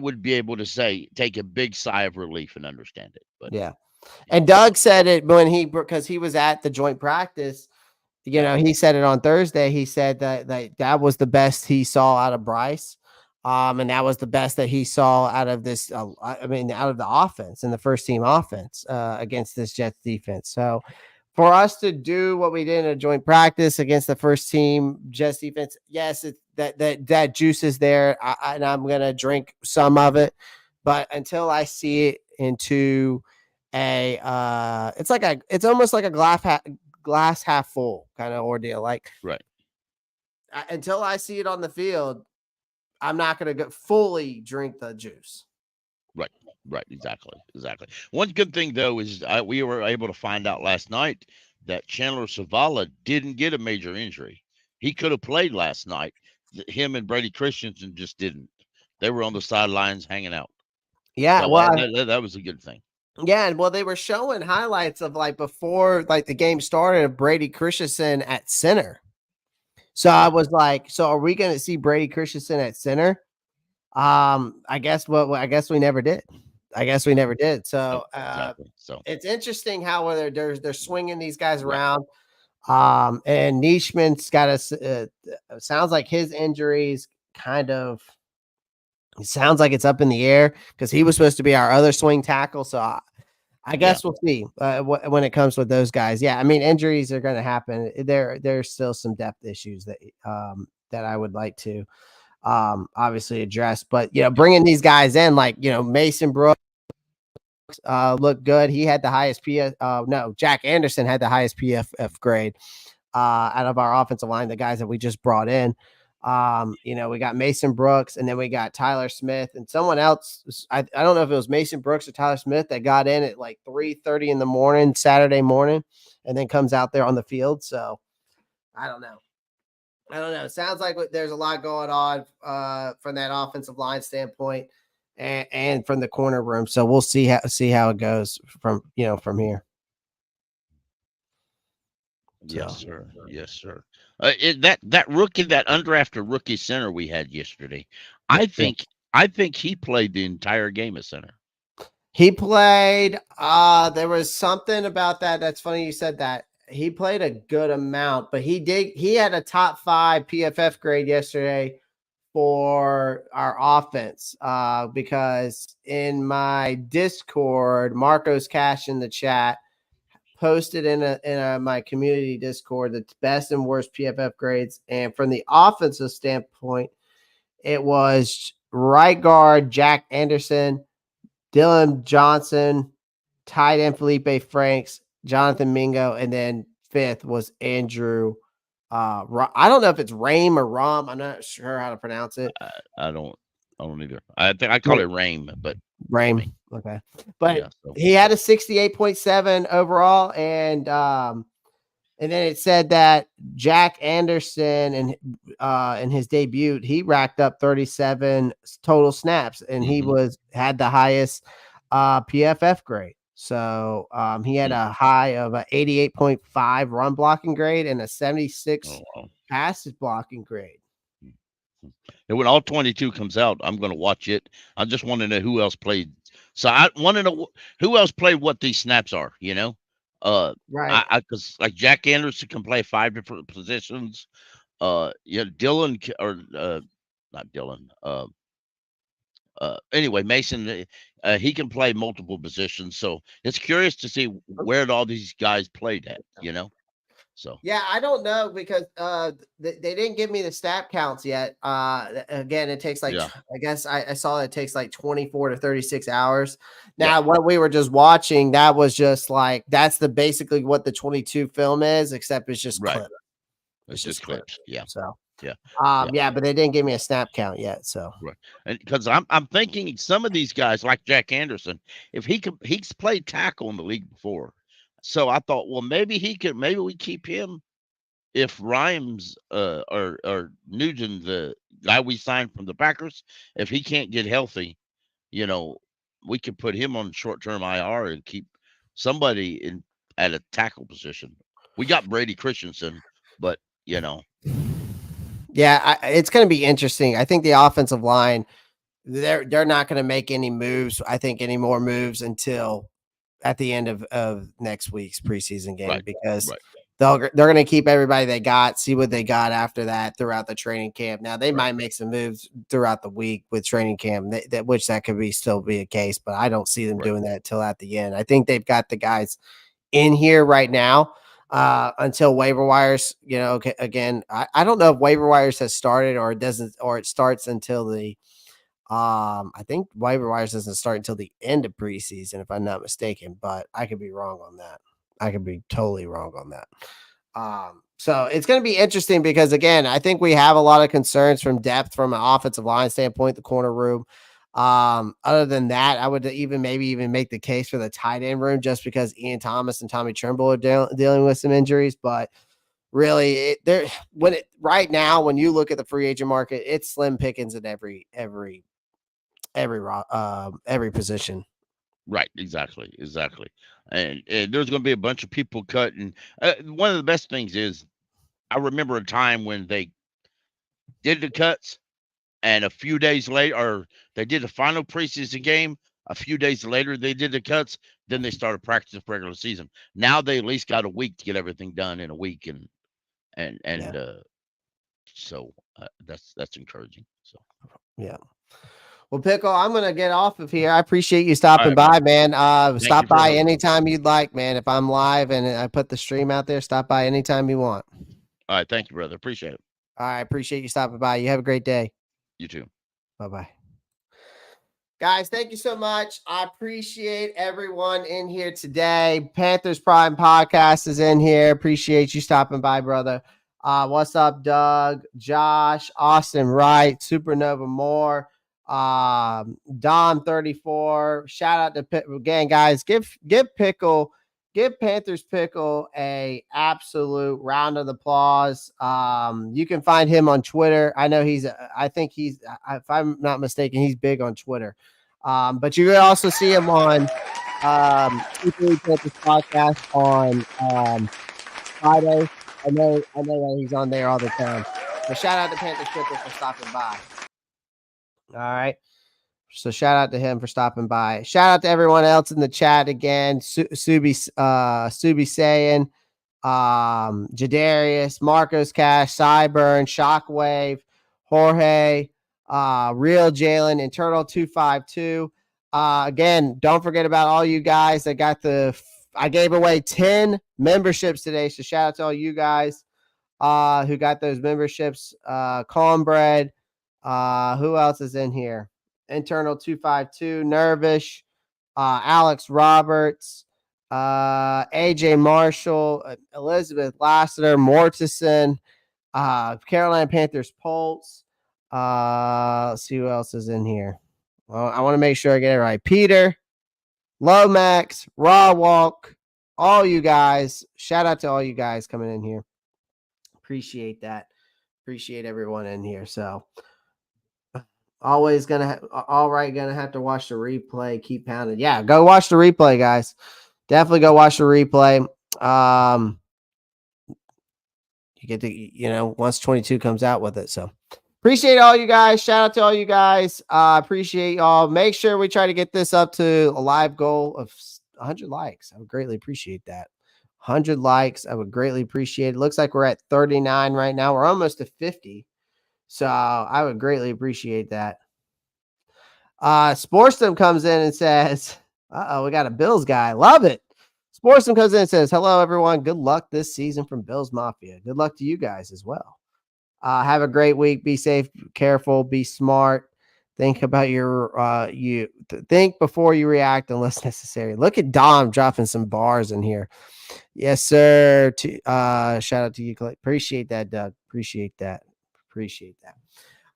would be able to take a big sigh of relief and understand it. But yeah. And Doug said it because he was at the joint practice. He said it on Thursday. He said that was the best he saw out of Bryce. And that was the best that he saw out of this. Out of the offense and the first team offense against this Jets defense. So for us to do what we did in a joint practice against the first team Jets defense, yes, that juice is there, and I'm gonna drink some of it. But until I see it into it's almost like a glass half full kind of ordeal. Like right. Until I see it on the field, I'm not going to fully drink the juice. Right. Exactly. One good thing though is we were able to find out last night that Chandler Zavala didn't get a major injury. He could have played last night. Him and Brady Christensen just didn't. They were on the sidelines hanging out. Yeah, so that was a good thing. Yeah, and they were showing highlights of before the game started of Brady Christensen at center. So I was like, so are we going to see Brady Christensen at center? I guess we never did. So, exactly. So it's interesting how they're swinging these guys around. And Nishman's got sounds like his injuries it sounds like it's up in the air because he was supposed to be our other swing tackle. So I guess we'll see when it comes with those guys. Yeah, I mean, injuries are going to happen. There's still some depth issues that I would like to obviously address. But bringing these guys in Mason Brooks looked good. He had the highest Jack Anderson had the highest PFF grade out of our offensive line. The guys that we just brought in. We got Mason Brooks, and then we got Tyler Smith and someone else. I don't know if it was Mason Brooks or Tyler Smith that got in at 3:30 in the morning, Saturday morning, and then comes out there on the field. So I don't know. It sounds like there's a lot going on from that offensive line standpoint and from the corner room. So we'll see how it goes from here. Yes, sir. That rookie, that undrafted rookie center we had yesterday, I think he played the entire game at center. He played. There was something about that. That's funny you said that. He played a good amount, but he had a top 5 PFF grade yesterday for our offense. Because in my Discord, Marcos Cash in the chat posted in my community Discord the best and worst PFF grades, and from the offensive standpoint, it was right guard Jack Anderson, Dylan Johnson, tight end Felipe Franks, Jonathan Mingo, and then 5th was Andrew. I don't know if it's Rame or Rom. I'm not sure how to pronounce it. I don't either. I think I call it Rame, but Rame. Okay. But he had a 68.7 overall. And then it said that Jack Anderson in his debut, he racked up 37 total snaps, and he had the highest PFF grade. So he had a high of a 88.5 run blocking grade and a 76 passes blocking grade. And when all 22 comes out, I'm going to watch it. I just want to know who else played. So I want to know who else played what these snaps are, right. Because Jack Anderson can play 5 different positions. Dylan or not Dylan. Anyway, Mason, he can play multiple positions. So it's curious to see where all these guys played at, So yeah, I don't know because they didn't give me the stat counts yet. Again, it takes I guess I saw it takes 24 to 36 hours. Now, what we were just watching, that was just that's basically what the 22 film is, except it's just clips. It's just clips. Yeah. So Yeah. Yeah, but they didn't give me a snap count yet. So Right. And because I'm thinking some of these guys like Jack Anderson, if he's played tackle in the league before. So I thought, well, maybe we keep him if Rhymes or Nugent, the guy we signed from the Packers, if he can't get healthy, we could put him on short-term IR and keep somebody at a tackle position. We got Brady Christensen, but yeah, it's going to be interesting. I think the offensive line, they're not going to make any moves. I think any more moves until at the end of next week's preseason game, because they're going to keep everybody they got, see what they got after that throughout the training camp. Now they might make some moves throughout the week with training camp, which that could still be a case, but I don't see them doing that till at the end. I think they've got the guys in here right now until waiver wires. Again, I don't know if waiver wires has started or it doesn't, or it starts until the. I think waiver wires doesn't start until the end of preseason, if I'm not mistaken, but I could be wrong on that. I could be totally wrong on that. So it's going to be interesting because, again, I think we have a lot of concerns from depth from an offensive line standpoint, the corner room. Other than that, I would maybe even make the case for the tight end room just because Ian Thomas and Tommy Trimble are dealing with some injuries, but really right now, when you look at the free agent market, it's slim pickings at every position. Right. Exactly. And there's going to be a bunch of people cut. And one of the best things is I remember a time when they did the cuts and a few days later, or they did the final preseason game. A few days later, they did the cuts. Then they started practicing for regular season. Now they at least got a week to get everything done in a week. So that's encouraging. So, yeah. Well, Pickle, I'm going to get off of here. I appreciate you stopping right, by, man. Stop by me. anytime you'd like, man. If I'm live and I put the stream out there, stop by anytime you want. All right. Thank you, brother. Appreciate it. All right. Appreciate you stopping by. You have a great day. You too. Bye-bye. Guys, thank you so much. I appreciate everyone in here today. Panthers Prime Podcast is in here. Appreciate you stopping by, brother. What's up, Doug, Josh, Austin Wright, Supernova Moore, Dom 34. Shout out to again, guys. Give Panthers Pickle a absolute round of applause. You can find him on Twitter. I know I think he's, if I'm not mistaken, he's big on Twitter. But you can also see him on Panthers Podcast on Friday. I know that he's on there all the time. So shout out to Panthers Pickle for stopping by. All right. So shout out to him for stopping by. Shout out to everyone else in the chat again. Subi saying, Jadarius, Marcos Cash, Cyburn, Shockwave, Jorge, Real Jalen, Internal 252. Again, don't forget about all you guys that got I gave away 10 memberships today. So shout out to all you guys who got those memberships. Cornbread. Who else is in here? Internal 252, Nervish, Alex Roberts, AJ Marshall, Elizabeth Lassiter, Mortison, Carolina Panthers Pulse. Let's see who else is in here. Well, I want to make sure I get it right. Peter, Lomax, Raw Walk, all you guys. Shout out to all you guys coming in here. Appreciate that. Appreciate everyone in here. So always gonna have to watch the replay. Keep pounding. Yeah, go watch the replay, guys. Definitely go watch the replay. You get to, once 22 comes out with it. So appreciate all you guys. Shout out to all you guys. Appreciate y'all. Make sure we try to get this up to a live goal of 100 likes. I would greatly appreciate that. 100 likes. I would greatly appreciate it. Looks like we're at 39 right now. We're almost to 50. So I would greatly appreciate that. Sportsdom comes in and says, we got a Bills guy. Love it. Sportsdom comes in and says, hello, everyone. Good luck this season from Bills Mafia. Good luck to you guys as well. Have a great week. Be safe, careful, be smart. Think about think before you react unless necessary. Look at Dom dropping some bars in here. Yes, sir. Shout out to you, Clay. Appreciate that, Doug. Appreciate that. Appreciate that.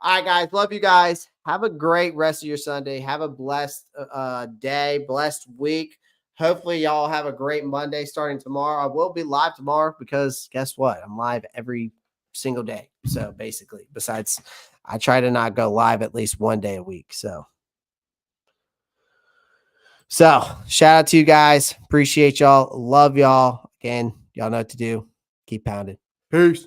All right, guys. Love you guys. Have a great rest of your Sunday. Have a blessed day, blessed week. Hopefully, y'all have a great Monday starting tomorrow. I will be live tomorrow because guess what? I'm live every single day. So basically, besides, I try to not go live at least one day a week. So shout out to you guys. Appreciate y'all. Love y'all. Again, y'all know what to do. Keep pounding. Peace.